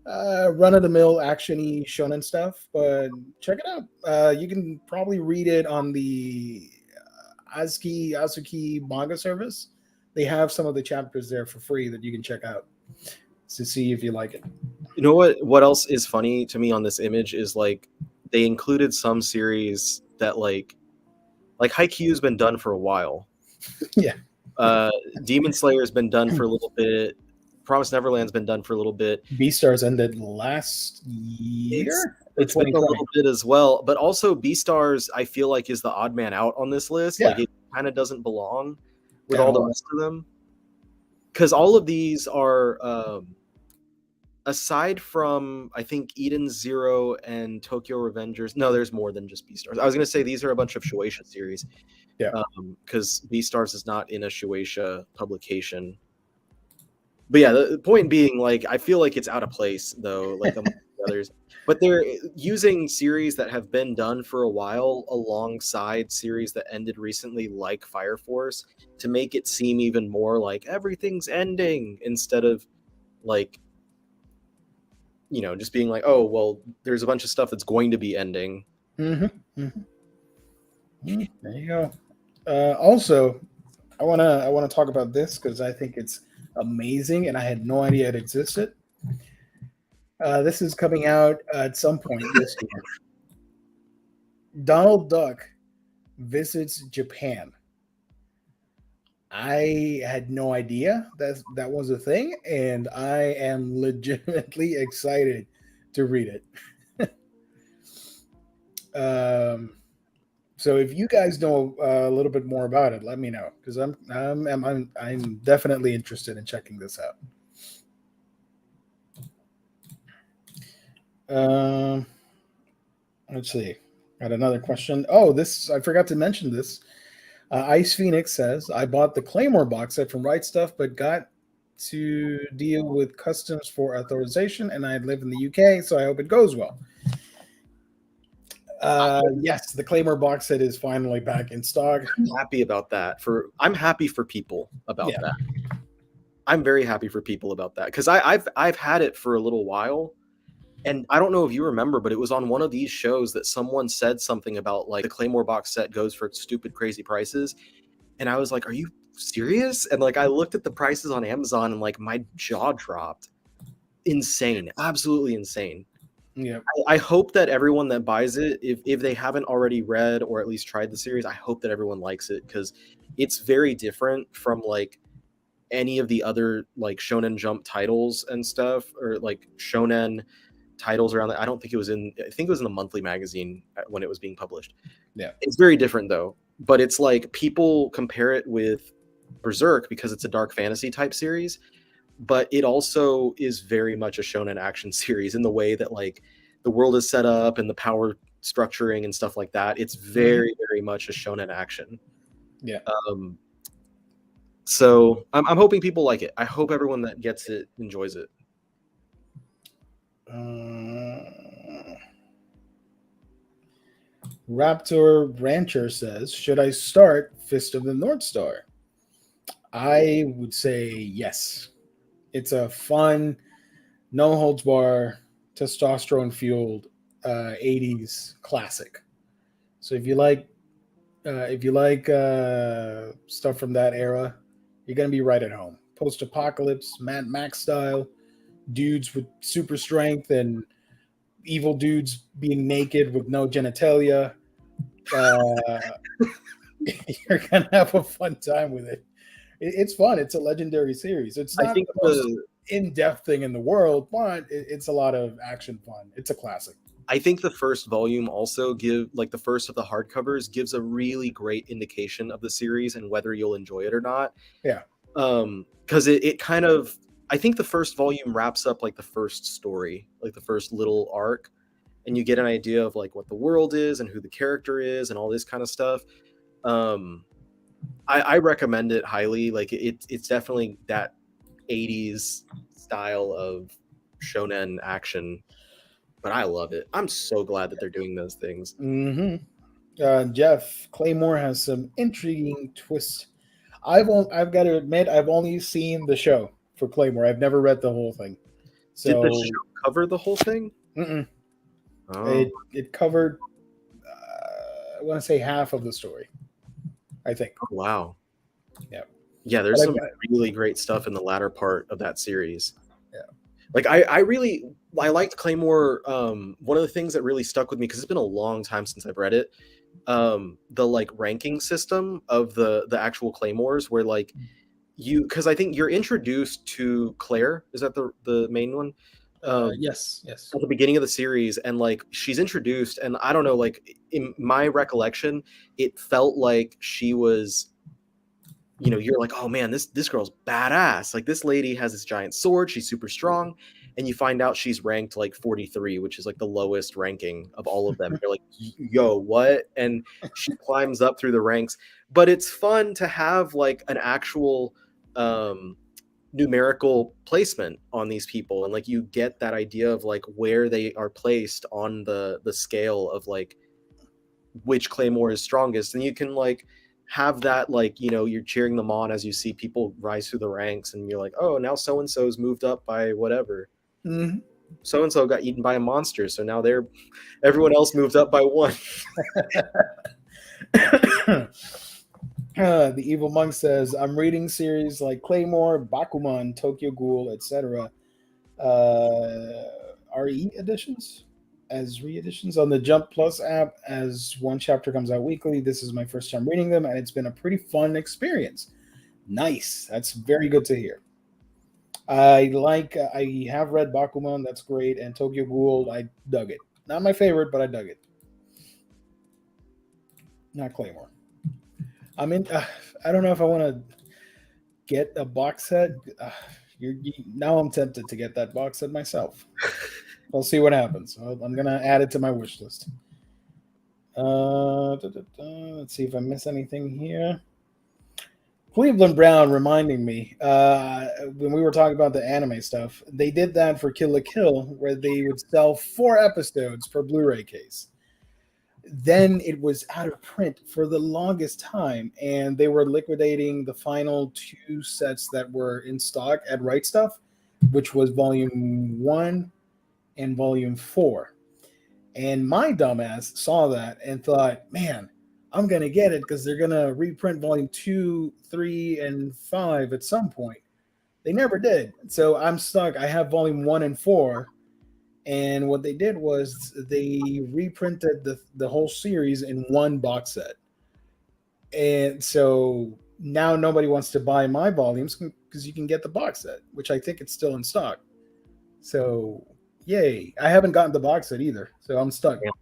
run of the mill actiony shonen stuff, but check it out. You can probably read it on the Azuki manga service. They have some of the chapters there for free that you can check out to see if you like it. You know what else is funny to me on this image is like they included some series that like Haikyuu's been done for a while. Yeah. Demon Slayer's been done for a little bit. Promised Neverland's been done for a little bit. Beastars ended last year. It's been a little bit as well, but also Beastars, I feel like, is the odd man out on this list. Like, it kind of doesn't belong with all the rest of them, because all of these are, aside from, I think, Eden Zero and Tokyo Revengers. No, there's more than just Beastars. I was going to say these are a bunch of Shueisha series. Yeah. Because Beastars is not in a Shueisha publication. But yeah, the point being, like, I feel like it's out of place, though, like among the others. But they're using series that have been done for a while alongside series that ended recently, like Fire Force, to make it seem even more like everything's ending, instead of, like, you know, just being like, oh, well, there's a bunch of stuff that's going to be ending. There you go. Also, I wanna talk about this because I think it's amazing, and I had no idea it existed. This is coming out at some point this year. Donald Duck visits Japan. I had no idea that was a thing, and I am legitimately excited to read it. So if you guys know a little bit more about it, let me know, because I'm definitely interested in checking this out. Let's see. Got another question. Oh, this, I forgot to mention this. Ice Phoenix says, I bought the Claymore box set from Right Stuff, but got to deal with customs for authorization, and I live in the UK, so I hope it goes well. Yes, the Claymore box set is finally back in stock. I'm happy about that. I'm happy for people about that. I'm very happy for people about that, because I've had it for a little while, and I don't know if you remember, but it was on one of these shows that someone said something about, like, the Claymore box set goes for stupid crazy prices, and I was like, are you serious? And, like, I looked at the prices on Amazon, and, like, my jaw dropped. Insane, absolutely insane. Yeah, I hope that everyone that buys it, if they haven't already read or at least tried the series, I hope that everyone likes it, because it's very different from, like, any of the other, like, Shonen Jump titles and stuff, or, like, shonen titles around that. I think it was in the monthly magazine when it was being published. Yeah, it's very different though. But it's like, people compare it with Berserk because it's a dark fantasy type series, but it also is very much a shonen action series in the way that, like, the world is set up and the power structuring and stuff like that. It's very, very much a shonen action. Yeah. So I'm hoping people like it. I hope everyone that gets it enjoys it. Raptor Rancher says, should I start Fist of the North Star? I would say yes. It's a fun, no holds bar, testosterone fueled 80s classic. So if you like stuff from that era, you're gonna be right at home. Post apocalypse, Mad Max style, dudes with super strength and evil dudes being naked with no genitalia. You're gonna have a fun time with it. It's fun. It's a legendary series. It's not the most in-depth thing in the world, but it's a lot of action fun. It's a classic. I think the first volume also the first of the hardcovers gives a really great indication of the series and whether you'll enjoy it or not. Yeah. Because it kind of, I think the first volume wraps up, like, the first story, like the first little arc, and you get an idea of, like, what the world is and who the character is and all this kind of stuff. I recommend it highly. Like, it's definitely that 80s style of shonen action, but I love it. I'm so glad that they're doing those things. Jeff, Claymore has some intriguing twists. I've got to admit, I've only seen the show for Claymore. I've never read the whole thing. So, did the show cover the whole thing? Oh. It covered, I want to say, half of the story, I think. Oh, wow. Yeah, there's some really great stuff in the latter part of that series. Yeah, like, I liked Claymore. One of the things that really stuck with me, because it's been a long time since I've read it, the, like, ranking system of the actual Claymores, where, like, because I think you're introduced to Claire. Is that the main one? Yes. at the beginning of the series, and like she's introduced, and I don't know, like in my recollection, it felt like she was, you're like, oh man, this girl's badass. Like this lady has this giant sword, she's super strong, and you find out she's ranked like 43, which is like the lowest ranking of all of them. You're like, yo, what? And she climbs up through the ranks, but it's fun to have like an actual numerical placement on these people, and like you get that idea of like where they are placed on the scale of like which claymore is strongest, and you can like have that, like, you're cheering them on as you see people rise through the ranks, and you're like, oh, now so and so's moved up by whatever. Mm-hmm. So and so got eaten by a monster, so now everyone else moved up by one. The Evil Monk says, I'm reading series like Claymore, Bakuman, Tokyo Ghoul, etc. RE editions as re-editions on the Jump Plus app as one chapter comes out weekly. This is my first time reading them, and it's been a pretty fun experience. Nice. That's very good to hear. I have read Bakuman, that's great, and Tokyo Ghoul, I dug it. Not my favorite, but I dug it. Not Claymore. I don't know if I want to get a box set. Now I'm tempted to get that box set myself. I'll see what happens. I'm gonna add it to my wish list. Let's see if I miss anything here. Cleveland Brown reminding me when we were talking about the anime stuff, they did that for Kill la Kill, where they would sell 4 episodes per Blu-ray case. Then it was out of print for the longest time, and they were liquidating the final 2 sets that were in stock at Right Stuff, which was Volume 1 and Volume 4. And my dumbass saw that and thought, man, I'm going to get it because they're going to reprint Volume 2, 3, and 5 at some point. They never did. So I'm stuck. I have Volume 1 and 4. And what they did was they reprinted the whole series in one box set. And so now nobody wants to buy my volumes because you can get the box set, which I think it's still in stock. So, yay. I haven't gotten the box set either, so I'm stuck. Yeah.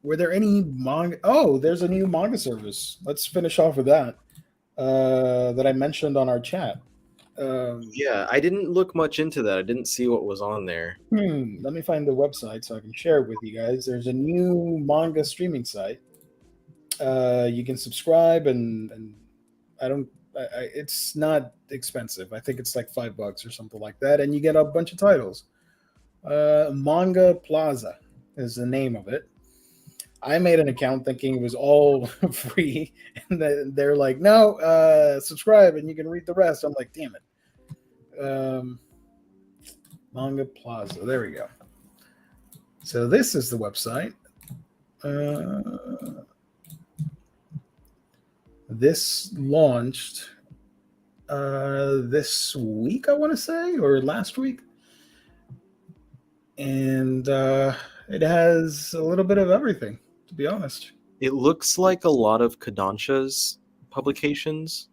Were there any manga? Oh, there's a new manga service. Let's finish off with that. That I mentioned on our chat. Yeah, I didn't look much into that. I didn't see what was on there. Let me find the website so I can share it with you guys. There's a new manga streaming site. You can subscribe, and it's not expensive. I think it's like $5 or something like that, and you get a bunch of titles. Manga Plaza is the name of it. I made an account thinking it was all free, and they're like, no, subscribe and you can read the rest. I'm like, damn it. Manga Plaza. There we go. So this is the website. This launched this week, I want to say, or last week. And it has a little bit of everything, to be honest. It looks like a lot of Kodansha's publications.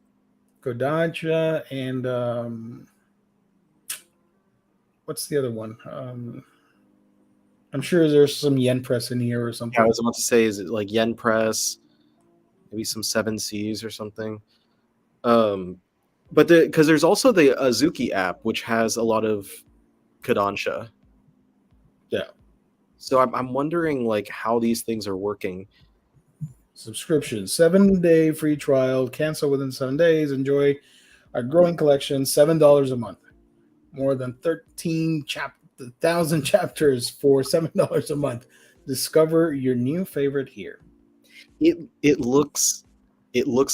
Kodansha and what's the other one? I'm sure there's some Yen Press in here or something. Yeah, I was about to say, is it like Yen Press? Maybe some 7 Seas or something. But because there's also the Azuki app, which has a lot of Kodansha. Yeah. So I'm wondering like how these things are working. Subscription, 7-day free trial, cancel within 7 days. Enjoy our growing collection, $7 a month. More than 13,000 chapters for $7 a month. Discover your new favorite here. It looks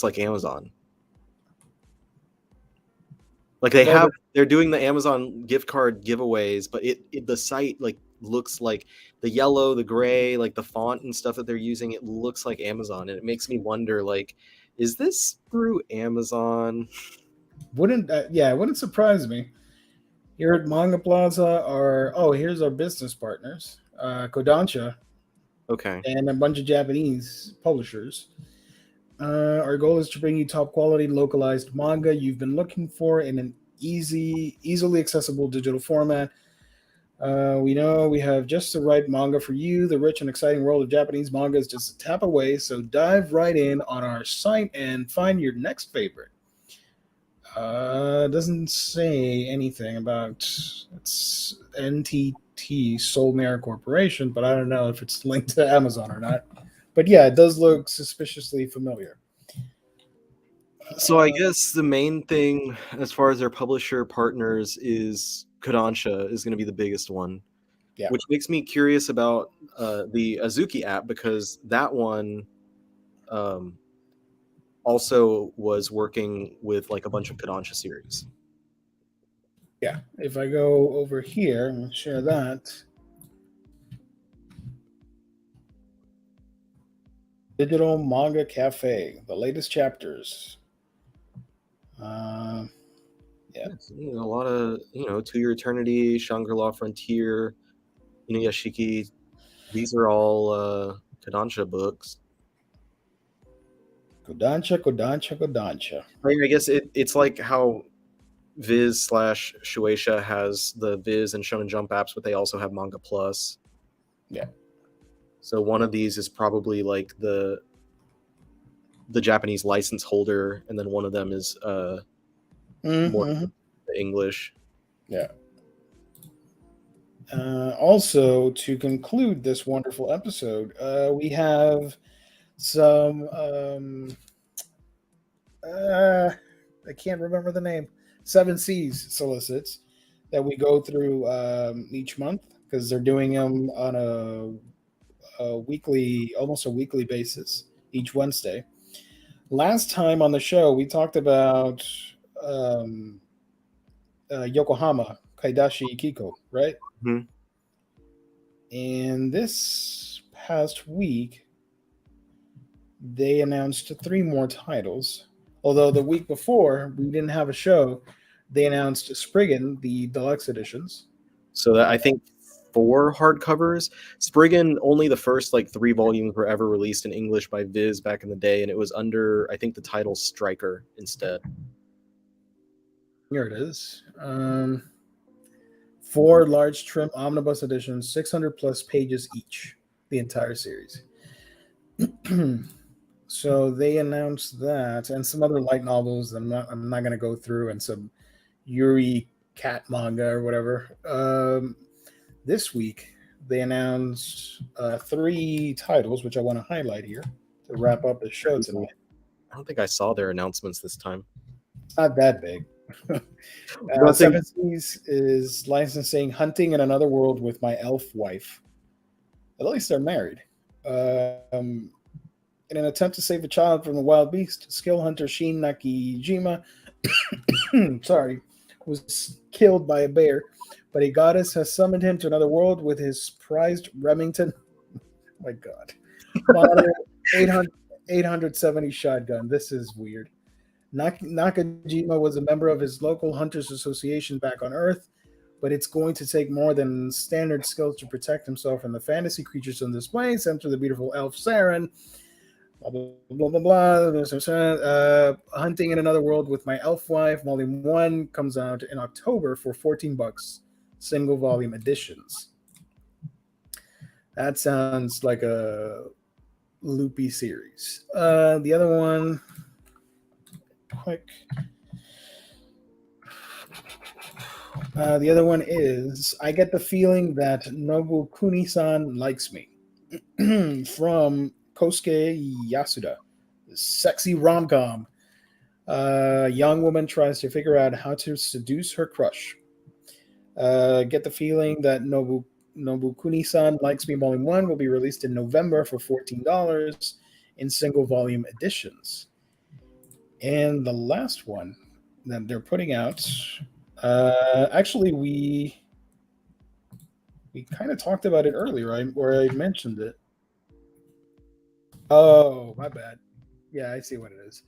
like Amazon. Like they're doing the Amazon gift card giveaways, but the site like looks like the yellow, the gray, like the font and stuff that they're using, it looks like Amazon, and it makes me wonder, like, is this through Amazon? It wouldn't surprise me. Here at Manga Plaza here's our business partners, Kodansha, okay, and a bunch of Japanese publishers. Our goal is to bring you top quality localized manga you've been looking for in an easily accessible digital format. We know we have just the right manga for you. The rich and exciting world of Japanese manga is just a tap away, so dive right in on our site and find your next favorite. Doesn't say anything about it's NTT Soul Mirror Corporation, but I don't know if it's linked to Amazon or not. But yeah, it does look suspiciously familiar. So I guess the main thing as far as their publisher partners is Kodansha is going to be the biggest one, Yeah. which makes me curious about the Azuki app because that one also was working with like a bunch of Kodansha series. Yeah, if I go over here and share that, Digital Manga Cafe, the latest chapters. Yeah. Yes, a lot of To Your Eternity, Shangri-La Frontier, Inuyashiki. These are all Kodansha books. Kodansha. I mean, I guess it's like how Viz / Shueisha has the Viz and Shonen Jump apps, but they also have Manga Plus. Yeah. So one of these is probably like the Japanese license holder, and then one of them is more English. Yeah. Also, to conclude this wonderful episode, we have some. I can't remember the name. 7Cs solicits that we go through each month because they're doing them on a weekly, almost a weekly basis each Wednesday. Last time on the show, we talked about Yokohama Kaidashi Kiko, right? Mm-hmm. And this past week, they announced 3 more titles. Although the week before we didn't have a show, they announced Spriggan, the deluxe editions. So that I think 4 hardcovers. Spriggan, only the first like 3 volumes were ever released in English by Viz back in the day, and it was under I think the title Striker instead. Here it is. 4 large trim omnibus editions, 600 plus pages each, the entire series. So they announced that, and some other light novels. I'm not going to go through, and some Yuri cat manga or whatever. This week they announced 3 titles, which I want to highlight here to wrap up the show tonight. I don't think I saw their announcements this time. It's not that big. 7Cs is licensing Hunting in Another World with My Elf Wife. At least they're married. In an attempt to save a child from a wild beast, skill hunter Shin Nakijima was killed by a bear, but a goddess has summoned him to another world with his prized Remington. Oh my God. Model 870 shotgun. This is weird. Nakajima was a member of his local Hunters Association back on Earth, but it's going to take more than standard skills to protect himself from the fantasy creatures on this place. Enter the beautiful elf Saren. Blah, blah, blah, blah. Hunting in Another World with My Elf Wife, Volume 1 comes out in October for $14, single volume editions. That sounds like a loopy series. The other one, quick. The other one is I Get the Feeling That Nobukuni-san Likes Me from Kosuke Yasuda, sexy rom-com. A young woman tries to figure out how to seduce her crush. Get the Feeling That Nobukuni-san Likes Me Volume 1 will be released in November for $14 in single volume editions. And the last one that they're putting out, actually we kind of talked about it earlier, right? Where I mentioned it. Oh, my bad. Yeah, I see what it is.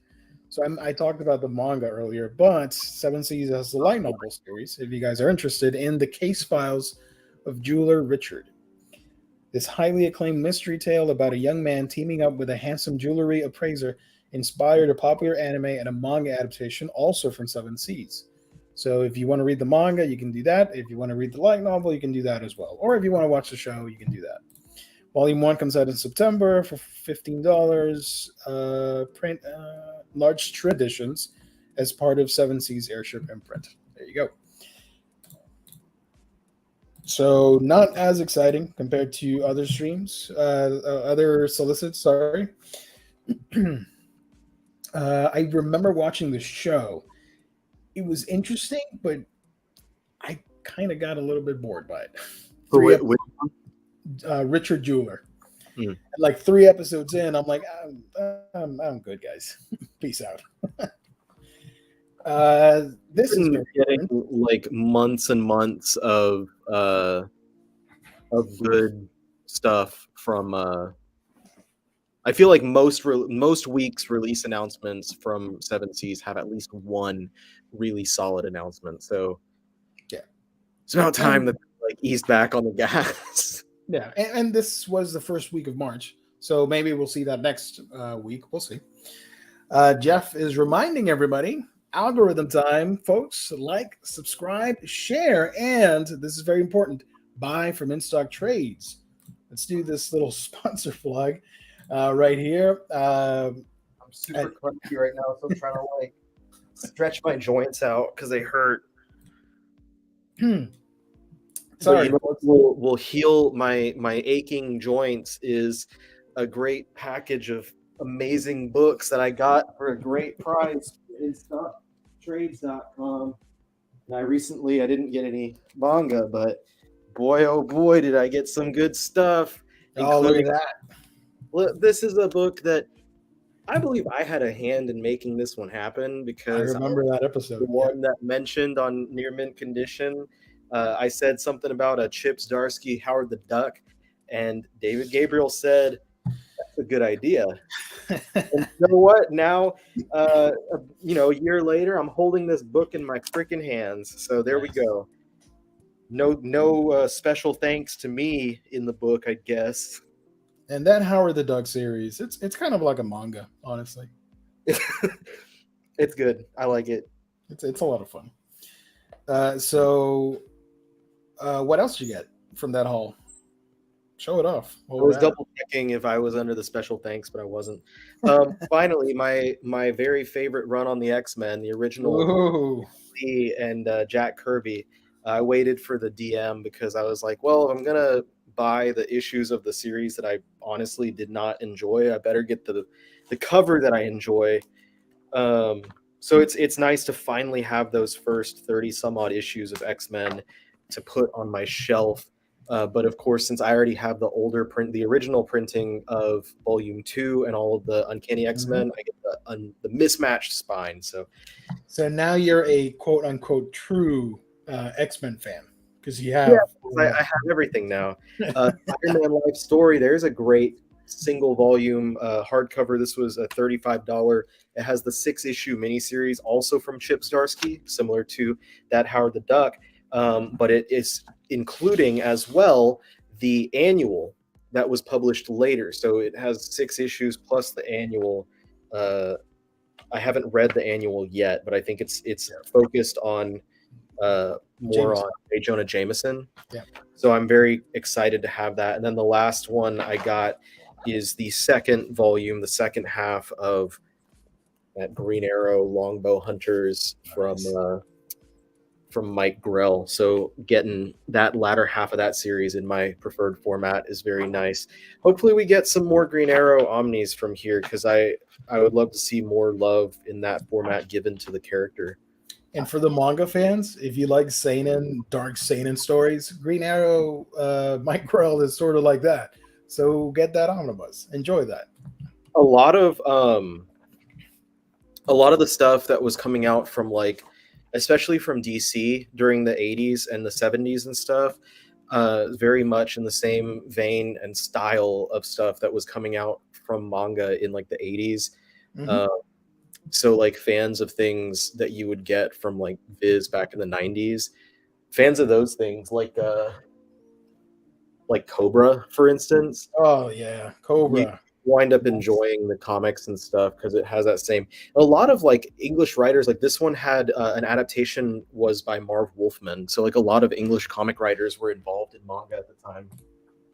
So I talked about the manga earlier, but 7Cs has the light novel series, if you guys are interested, in the case files of Jeweler Richard. This highly acclaimed mystery tale about a young man teaming up with a handsome jewelry appraiser inspired a popular anime and a manga adaptation, also from Seven Seas. So if you want to read the manga, you can do that. If you want to read the light novel, you can do that as well. Or if you want to watch the show, you can do that. Volume 1 comes out in September for $15. Print large trim editions as part of Seven Seas Airship imprint. There you go. So not as exciting compared to other streams, other solicits. Sorry. I remember watching the show. It was interesting, but I kind of got a little bit bored by it. Richard Jeweler. Like 3 episodes in, I'm like, I'm good, guys. Peace out. This is getting like months and months of good stuff from. I feel like most weeks' release announcements from Seven Seas have at least one really solid announcement. So yeah, it's about time that like eased back on the gas. Yeah, and this was the first week of March, so maybe we'll see that next week. We'll see. Jeff is reminding everybody, algorithm time, folks. Like, subscribe, share, and this is very important, buy from In-Stock Trades. Let's do this little sponsor plug right here. I'm super clumsy right now, so I'm trying to like stretch my joints out because they hurt. Sorry, what will heal my aching joints is a great package of amazing books that I got for a great price in stocktrades.com. And I didn't get any manga, but boy, oh boy, did I get some good stuff. Oh, look at that. This is a book that I believe I had a hand in making this one happen because I remember that episode. The one that mentioned on Near Mint Condition. I said something about a Chip Zdarsky, Howard the Duck, and David Gabriel said, that's a good idea. And you know what? Now, a year later, I'm holding this book in my freaking hands. So there we go. No special thanks to me in the book, I guess. And that Howard the Duck series, it's kind of like a manga, honestly. It's good. I like it. It's a lot of fun. So what else did you get from that haul? Show it off. I was double checking if I was under the special thanks, but I wasn't. Finally, my very favorite run on the X-Men, the original Lee and Jack Kirby. I waited for the DM because I was like, well, if I'm gonna buy the issues of the series that I honestly did not enjoy, I better get the cover that I enjoy. So it's nice to finally have those first 30 some odd issues of X-Men to put on my shelf. But of course, since I already have the original printing of Volume 2 and all of the Uncanny X-Men, I get the mismatched spine. So now you're a quote unquote true X-Men fan because you have. I have everything now. Iron Man Life Story. There's a great single volume hardcover. This was a $35. It has the 6-issue miniseries, also from Chip Zdarsky, similar to that Howard the Duck. But it is including as well the annual that was published later. So it has 6 issues plus the annual. I haven't read the annual yet, but I think it's focused on more on J. Jonah Jameson. Yeah. So I'm very excited to have that. And then the last one I got is the second volume, the second half of that Green Arrow Longbow Hunters from Mike Grell. So getting that latter half of that series in my preferred format is very nice. Hopefully we get some more Green Arrow Omnis from here because I would love to see more love in that format given to the character. And for the manga fans, if you like seinen, dark seinen stories, Green Arrow, Mike Grell is sort of like that. So get that omnibus. Enjoy that. A lot of the stuff that was coming out from like, especially from DC during the 80s and the 70s and stuff, very much in the same vein and style of stuff that was coming out from manga in like the 80s. So like fans of things that you would get from like Viz back in the 90s, fans of those things like Cobra, for instance. Oh yeah, Cobra. wind up enjoying the comics and stuff because it has that same. A lot of like English writers, like this one had an adaptation was by Marv Wolfman, so like a lot of English comic writers were involved in manga at the time.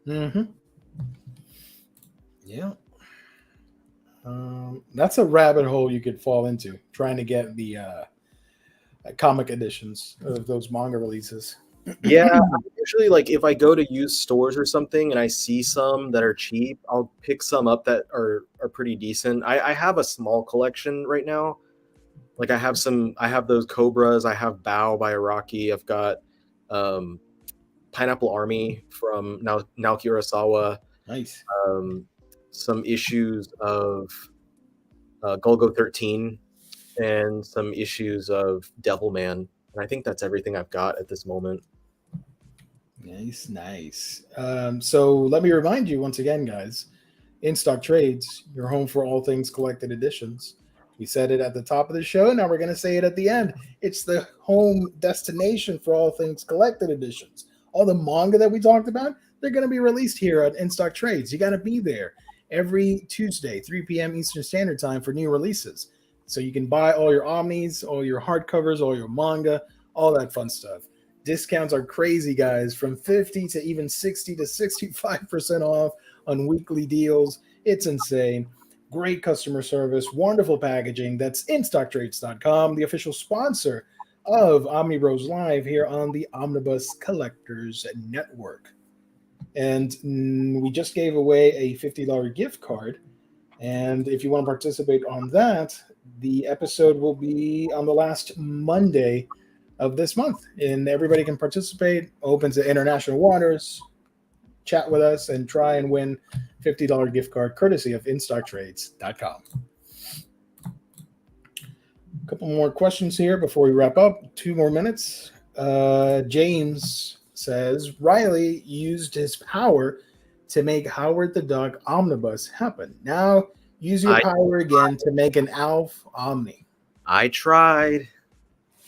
Mm-hmm. Yeah. That's a rabbit hole you could fall into trying to get the comic editions of those manga releases. Yeah, usually like if I go to used stores or something and I see some that are cheap, I'll pick some up that are pretty decent. I have a small collection right now. Like I have those Cobras, I have Bow by Araki, I've got um, Pineapple Army from Naoki Urasawa, Nice. some issues of Golgo 13, and some issues of Devilman. And I think that's everything I've got at this moment. Nice. So let me remind you once again, guys, In Stock Trades, your home for all things collected editions. We said it at the top of the show. Now we're going to say it at the end. It's the home destination for all things collected editions. All the manga that we talked about, they're going to be released here at In Stock Trades. You got to be there every Tuesday, 3 p.m. Eastern Standard Time for new releases. So you can buy all your omnis, all your hardcovers, all your manga, all that fun stuff. Discounts are crazy, guys, from 50 to even 60 to 65% off on weekly deals. It's insane. Great customer service, wonderful packaging. That's InStockTrades.com, the official sponsor of Omnibros Live here on the Omnibus Collectors Network. And we just gave away a $50 gift card. And if you want to participate on that, the episode will be on the last Monday of this month. And everybody can participate, open to international waters, chat with us, and try and win $50 gift card courtesy of InStockTrades.com. A couple more questions here before we wrap up. 2 more minutes. James says, Riley used his power to make Howard the Duck Omnibus happen. Now use your power again to make an Alf Omni. I tried.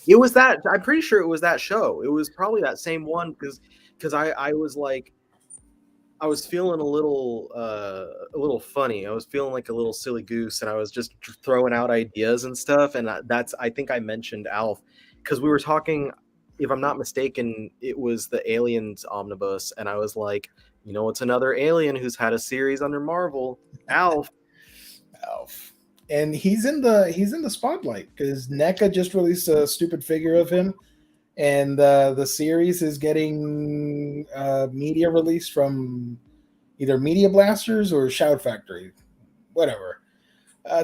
It was that. I'm pretty sure it was that show. It was probably that same one because I was like, I was feeling a little funny. I was feeling like a little silly goose, and I was just throwing out ideas and stuff. And I think I mentioned Alf because we were talking. If I'm not mistaken, it was the Aliens omnibus, and I was like, you know, it's another alien who's had a series under Marvel, Alf. And he's in the spotlight because NECA just released a stupid figure of him, and the series is getting media release from either Media Blasters or Shout Factory, whatever.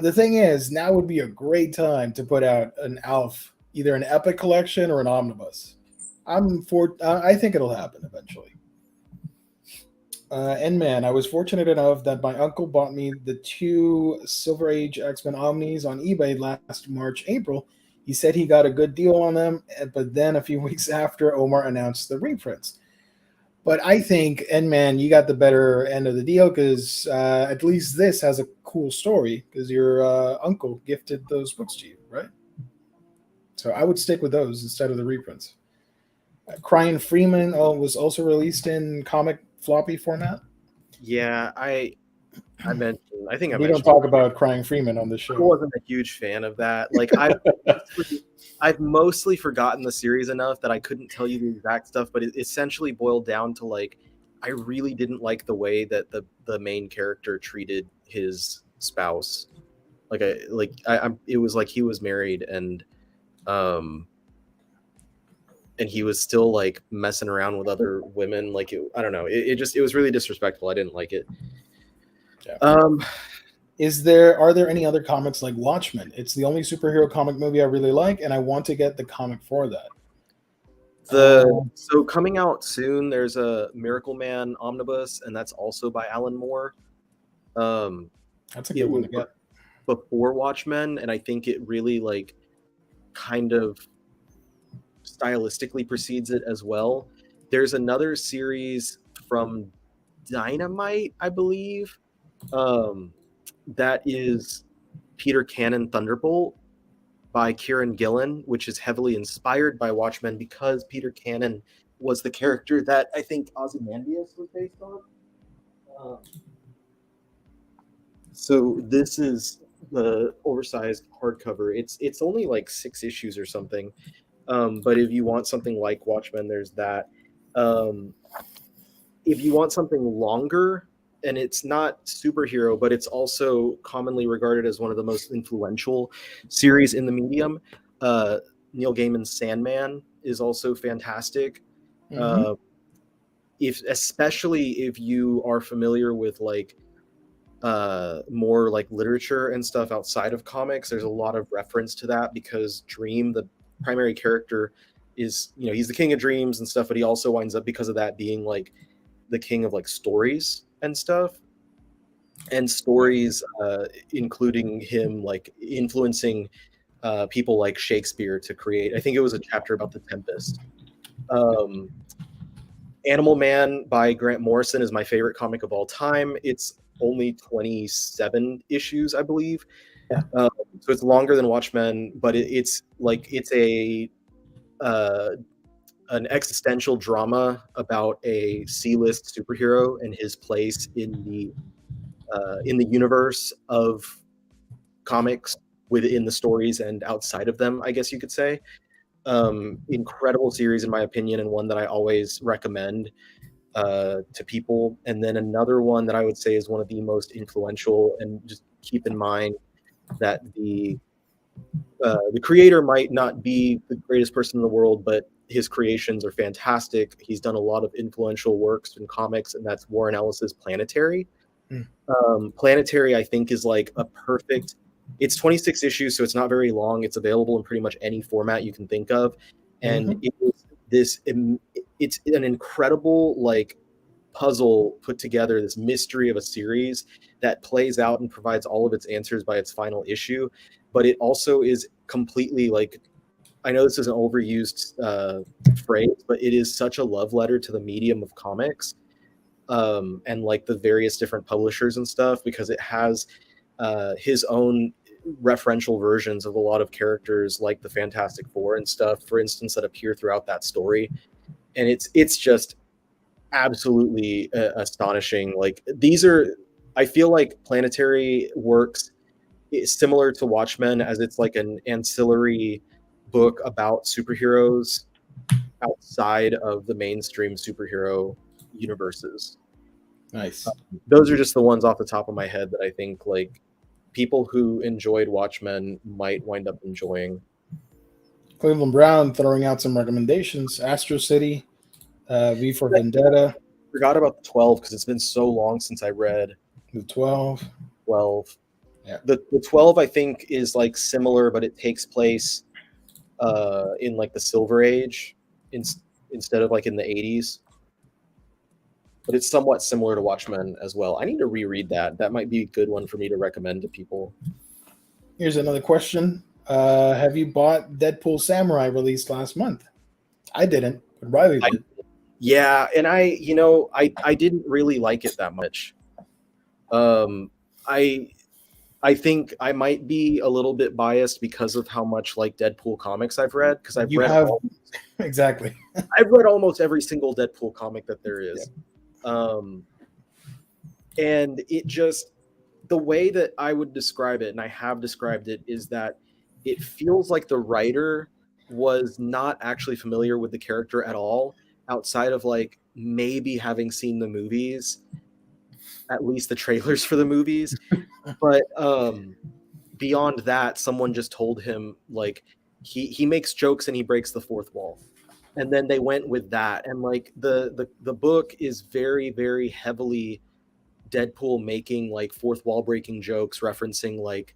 The thing is, now would be a great time to put out an Alf, either an Epic collection or an omnibus. I think it'll happen eventually. And man, I was fortunate enough that my uncle bought me the 2 Silver Age X-Men Omnis on eBay last March, April. He said he got a good deal on them, but then a few weeks after, Omar announced the reprints. But I think, and man, you got the better end of the deal because at least this has a cool story because your uncle gifted those books to you, right? So I would stick with those instead of the reprints. Crying Freeman was also released in comic floppy format. Yeah, I mentioned. I think I we mentioned. don't talk about Crying Freeman on the show. I wasn't a huge fan of that. Like I've mostly forgotten the series enough that I couldn't tell you the exact stuff, but it essentially boiled down to like I really didn't like the way that the main character treated his spouse. It was like he was married and he was still like messing around with other women. Like I don't know. It was really disrespectful. I didn't like it. Yeah. Are there any other comics like Watchmen? It's the only superhero comic movie I really like, and I want to get the comic for that. So coming out soon, there's a Miracle Man omnibus, and that's also by Alan Moore. That's a good one to get. Before Watchmen, and I think it really like kind of stylistically precedes it as well. There's another series from Dynamite, I believe, that is Peter Cannon Thunderbolt by Kieran Gillen, which is heavily inspired by Watchmen because Peter Cannon was the character that I think Ozymandias was based on. So this is the oversized hardcover. It's only like 6 issues or something. But if you want something like Watchmen, there's that. Um, if you want something longer, and it's not superhero, but it's also commonly regarded as one of the most influential series in the medium. Uh, Neil Gaiman's Sandman is also fantastic. Mm-hmm. Uh, if especially if you are familiar with like more like literature and stuff outside of comics, there's a lot of reference to that because Dream, the primary character, is, you know, he's the king of dreams and stuff, but he also winds up, because of that, being like the king of like stories and stuff, and stories including him like influencing people like Shakespeare to create, I think it was a chapter about the Tempest. um, Animal Man by Grant Morrison is my favorite comic of all time. It's only 27 issues, I believe. Yeah. So it's longer than Watchmen, but it's like it's a uh, an existential drama about a C-list superhero and his place in the universe of comics, within the stories and outside of them, I guess you could say. Incredible series in my opinion, and one that I always recommend to people. And then another one that I would say is one of the most influential, and just keep in mind that the creator might not be the greatest person in the world, but his creations are fantastic. He's done a lot of influential works in comics, and that's Warren Ellis's Planetary. Mm. Planetary, I think, is like a perfect. It's 26 issues, so it's not very long. It's available in pretty much any format you can think of, and Mm-hmm. it is this. It's an incredible like puzzle put together, this mystery of a series that plays out and provides all of its answers by its final issue. But it also is completely like, I know this is an overused phrase, but it is such a love letter to the medium of comics, and like the various different publishers and stuff, because it has his own referential versions of a lot of characters like the Fantastic Four and stuff, for instance, that appear throughout that story. And it's just absolutely astonishing. Like these are, I feel like Planetary works similar to Watchmen, as it's like an ancillary book about superheroes outside of the mainstream superhero universes. Nice. Those are just the ones off the top of my head that I think like people who enjoyed Watchmen might wind up enjoying. Cleveland Brown throwing out some recommendations. Astro City, V for Vendetta, Forgot about the 12 because it's been so long since I read the 12. 12. Yeah. The 12 I think is like similar, but it takes place in like the Silver Age instead of like in the 80s. But it's somewhat similar to Watchmen as well. I need to reread that. That might be a good one for me to recommend to people. Here's another question. Have you bought Deadpool Samurai released last month? I didn't, but Riley did. Yeah, and I didn't really like it that much. I I think I might be a little bit biased because of how much like Deadpool comics I've read, because You have exactly. I've read almost every single Deadpool comic that there is. And it just, the way that I would describe it, and I have described it, is that it feels like the writer was not actually familiar with the character at all, outside of like maybe having seen the movies, at least the trailers for the movies. But beyond that, someone just told him like he makes jokes and he breaks the fourth wall. And then they went with that. And like the book is very, very heavily Deadpool making like fourth wall breaking jokes, referencing like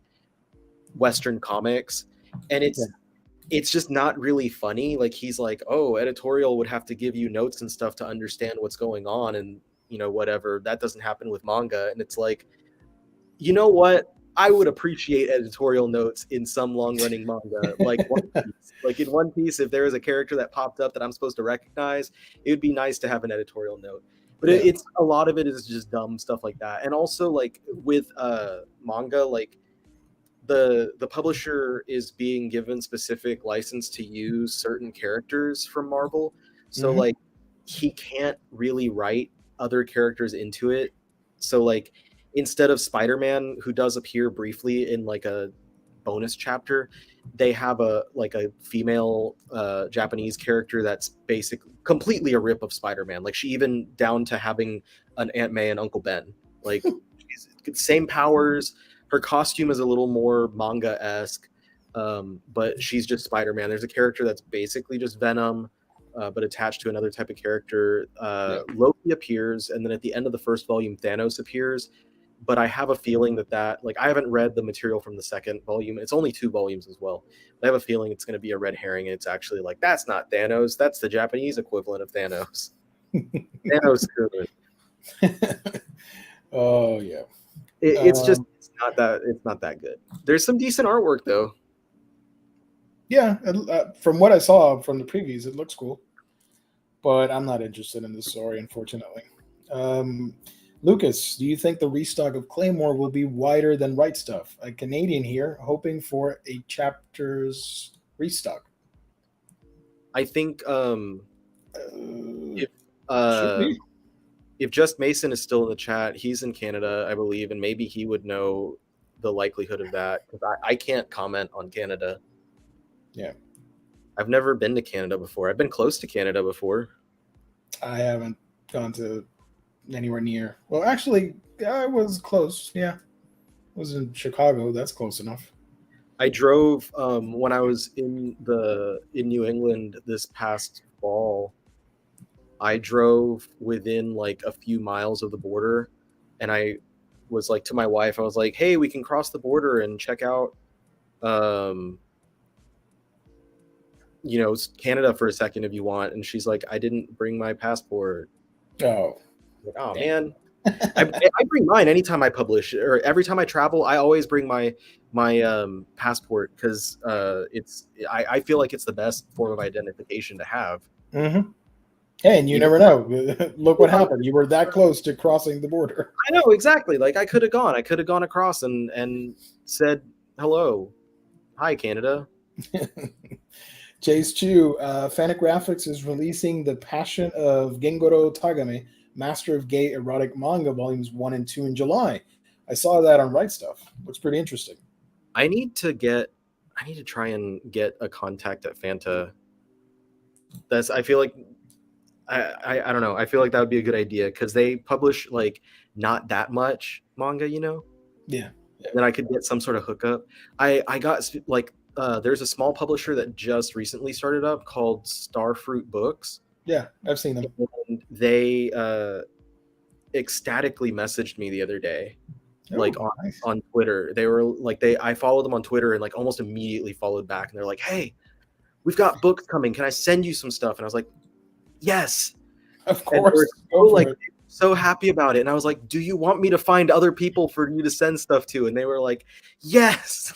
Western comics. And it's just not really funny. Like he's like, oh, editorial would have to give you notes and stuff to understand what's going on, and whatever. That doesn't happen with manga. And it's like, you know what? I would appreciate editorial notes in some long-running manga, like One Piece. Like in One Piece, if there was a character that popped up that I'm supposed to recognize, it would be nice to have an editorial note. But it's a lot of it is just dumb stuff like that. And also, like with manga, like the publisher is being given specific license to use certain characters from Marvel, so like he can't really write other characters into it. So like instead of Spider-Man, who does appear briefly in like a bonus chapter, they have a female Japanese character that's basically completely a rip of Spider-Man. Like she even down to having an Aunt May and Uncle Ben. Like she's same powers. Her costume is a little more manga-esque, but she's just Spider-Man. There's a character that's basically just Venom, but attached to another type of character. Loki appears, and then at the end of the first volume, Thanos appears. But I have a feeling that like I haven't read the material from the second volume. It's only 2 volumes as well. I have a feeling it's going to be a red herring, and it's actually like that's not Thanos. That's the Japanese equivalent of Thanos. Thanos good. Oh yeah. It's just it's not that good. There's some decent artwork though. Yeah, from what I saw from the previews, it looks cool. But I'm not interested in this story, unfortunately. Lucas, do you think the restock of Claymore will be wider than Right Stuff? A Canadian here, hoping for a chapter's restock. I think if Just Mason is still in the chat, he's in Canada, I believe, and maybe he would know the likelihood of that, because I can't comment on Canada. Yeah. I've never been to Canada before. I've been close to Canada before. I haven't gone to anywhere near. Well, actually, I was close. Yeah. I was in Chicago. That's close enough. I drove when I was in New England this past fall. I drove within like a few miles of the border, and I was like to my wife, I was like, "Hey, we can cross the border and check out Canada for a second if you want." And she's like, "I didn't bring my passport." Oh. Like, oh man. I bring mine anytime I publish, or every time I travel. I always bring my passport, because I feel like it's the best form of identification to have. Mm-hmm. Hey, and you never know. Look what happened. You were that close to crossing the border. I know, exactly. Like I could have gone across and said hello, hi Canada. Chase Chu, Fantagraphics is releasing The Passion of Gengoro Tagame, Master of Gay Erotic Manga, Volumes 1 and 2 in July. I saw that on Right Stuff. Looks pretty interesting. I need to try and get a contact at Fanta. I feel like I don't know. I feel like that would be a good idea, because they publish like not that much manga, Yeah. Then I could get some sort of hookup. I got like there's a small publisher that just recently started up called Starfruit Books. Yeah, I've seen them. And they ecstatically messaged me the other day, nice. on Twitter. They were like, I followed them on Twitter and like almost immediately followed back, and they're like, "Hey, we've got books coming. Can I send you some stuff?" And I was like, "Yes, of course." So happy about it. And I was like, "Do you want me to find other people for you to send stuff to?" And they were like, "Yes."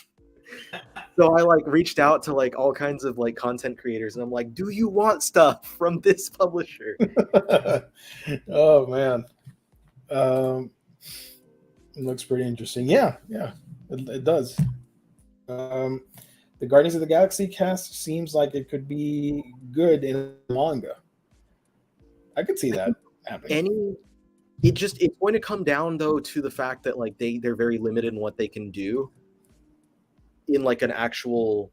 So I like reached out to like all kinds of like content creators, and I'm like, "Do you want stuff from this publisher?" Oh man, it looks pretty interesting. Yeah, it does. The Guardians of the Galaxy cast seems like it could be good in manga. I could see that happening. It's going to come down though to the fact that like they're very limited in what they can do in like an actual,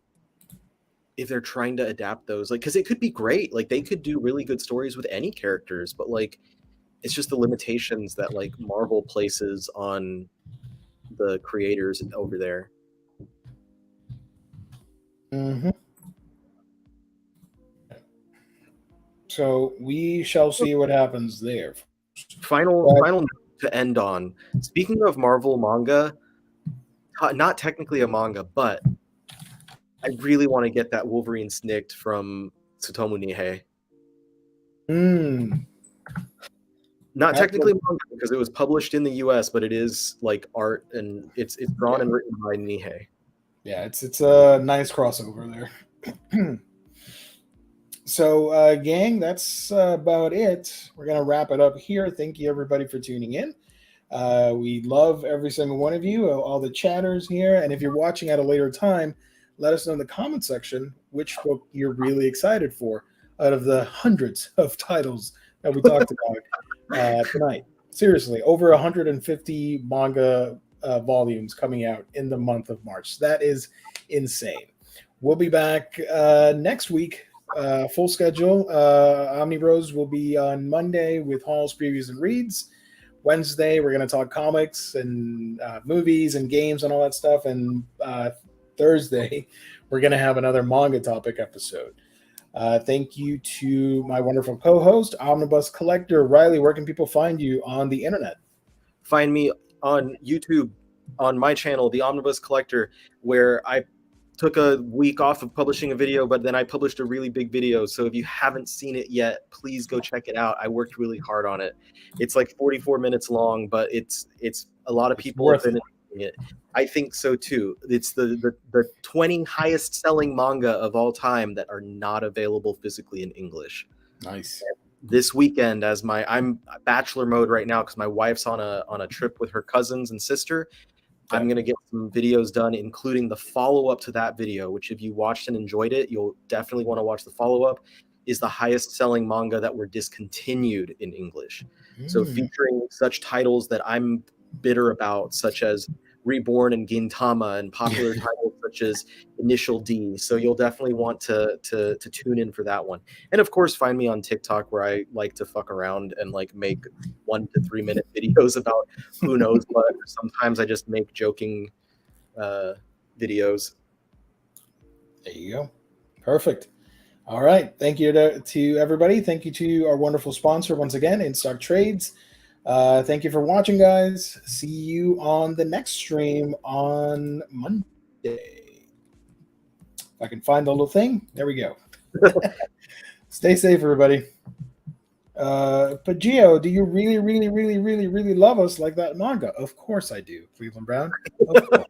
if they're trying to adapt those, like, because it could be great, like they could do really good stories with any characters, but like it's just the limitations that like Marvel places on the creators over there. Mm-hmm. So we shall see what happens there. Final note to end on. Speaking of Marvel manga, not technically a manga, but I really want to get that Wolverine Snicked from Tsutomu Nihei. Not technically manga, because it was published in the US, but it is like art, and it's drawn and written by Nihei. Yeah, it's a nice crossover there. So, gang, that's about it. We're going to wrap it up here. Thank you, everybody, for tuning in. We love every single one of you, all the chatters here. And if you're watching at a later time, let us know in the comment section which book you're really excited for out of the hundreds of titles that we talked about tonight. Seriously, over 150 manga volumes coming out in the month of March. That is insane. We'll be back next week. Full schedule. Omnibros will be on Monday with Hall's previews and reads. Wednesday, we're going to talk comics and movies and games and all that stuff. And Thursday, we're going to have another manga topic episode. Thank you to my wonderful co-host, Omnibus Collector. Riley, where can people find you on the internet? Find me on YouTube, on my channel, The Omnibus Collector, where I took a week off of publishing a video, but then I published a really big video. So if you haven't seen it yet, please go check it out. I worked really hard on it. It's like 44 minutes long, but it's a lot of people have been enjoying it. I think so too. It's the 20 highest selling manga of all time that are not available physically in English. Nice. This weekend, I'm bachelor mode right now because my wife's on a trip with her cousins and sister. Okay. I'm going to get some videos done, including the follow-up to that video, which if you watched and enjoyed it, you'll definitely want to watch the follow-up, is the highest selling manga that were discontinued in English. So featuring such titles that I'm bitter about, such as Reborn and Gintama, and popular titles such as Initial D. So you'll definitely want to tune in for that one. And of course, find me on TikTok, where I like to fuck around and like make 1 to 3 minute videos about who knows what. Sometimes I just make joking videos. There you go. Perfect. All right. Thank you to everybody. Thank you to our wonderful sponsor once again, In Stock Trades. Thank you for watching, guys. See you on the next stream on Monday. If I can find the little thing. There we go. Stay safe, everybody. But Gio, do you really, really, really, really, really love us like that manga? Of course I do, Cleveland Brown. Of course.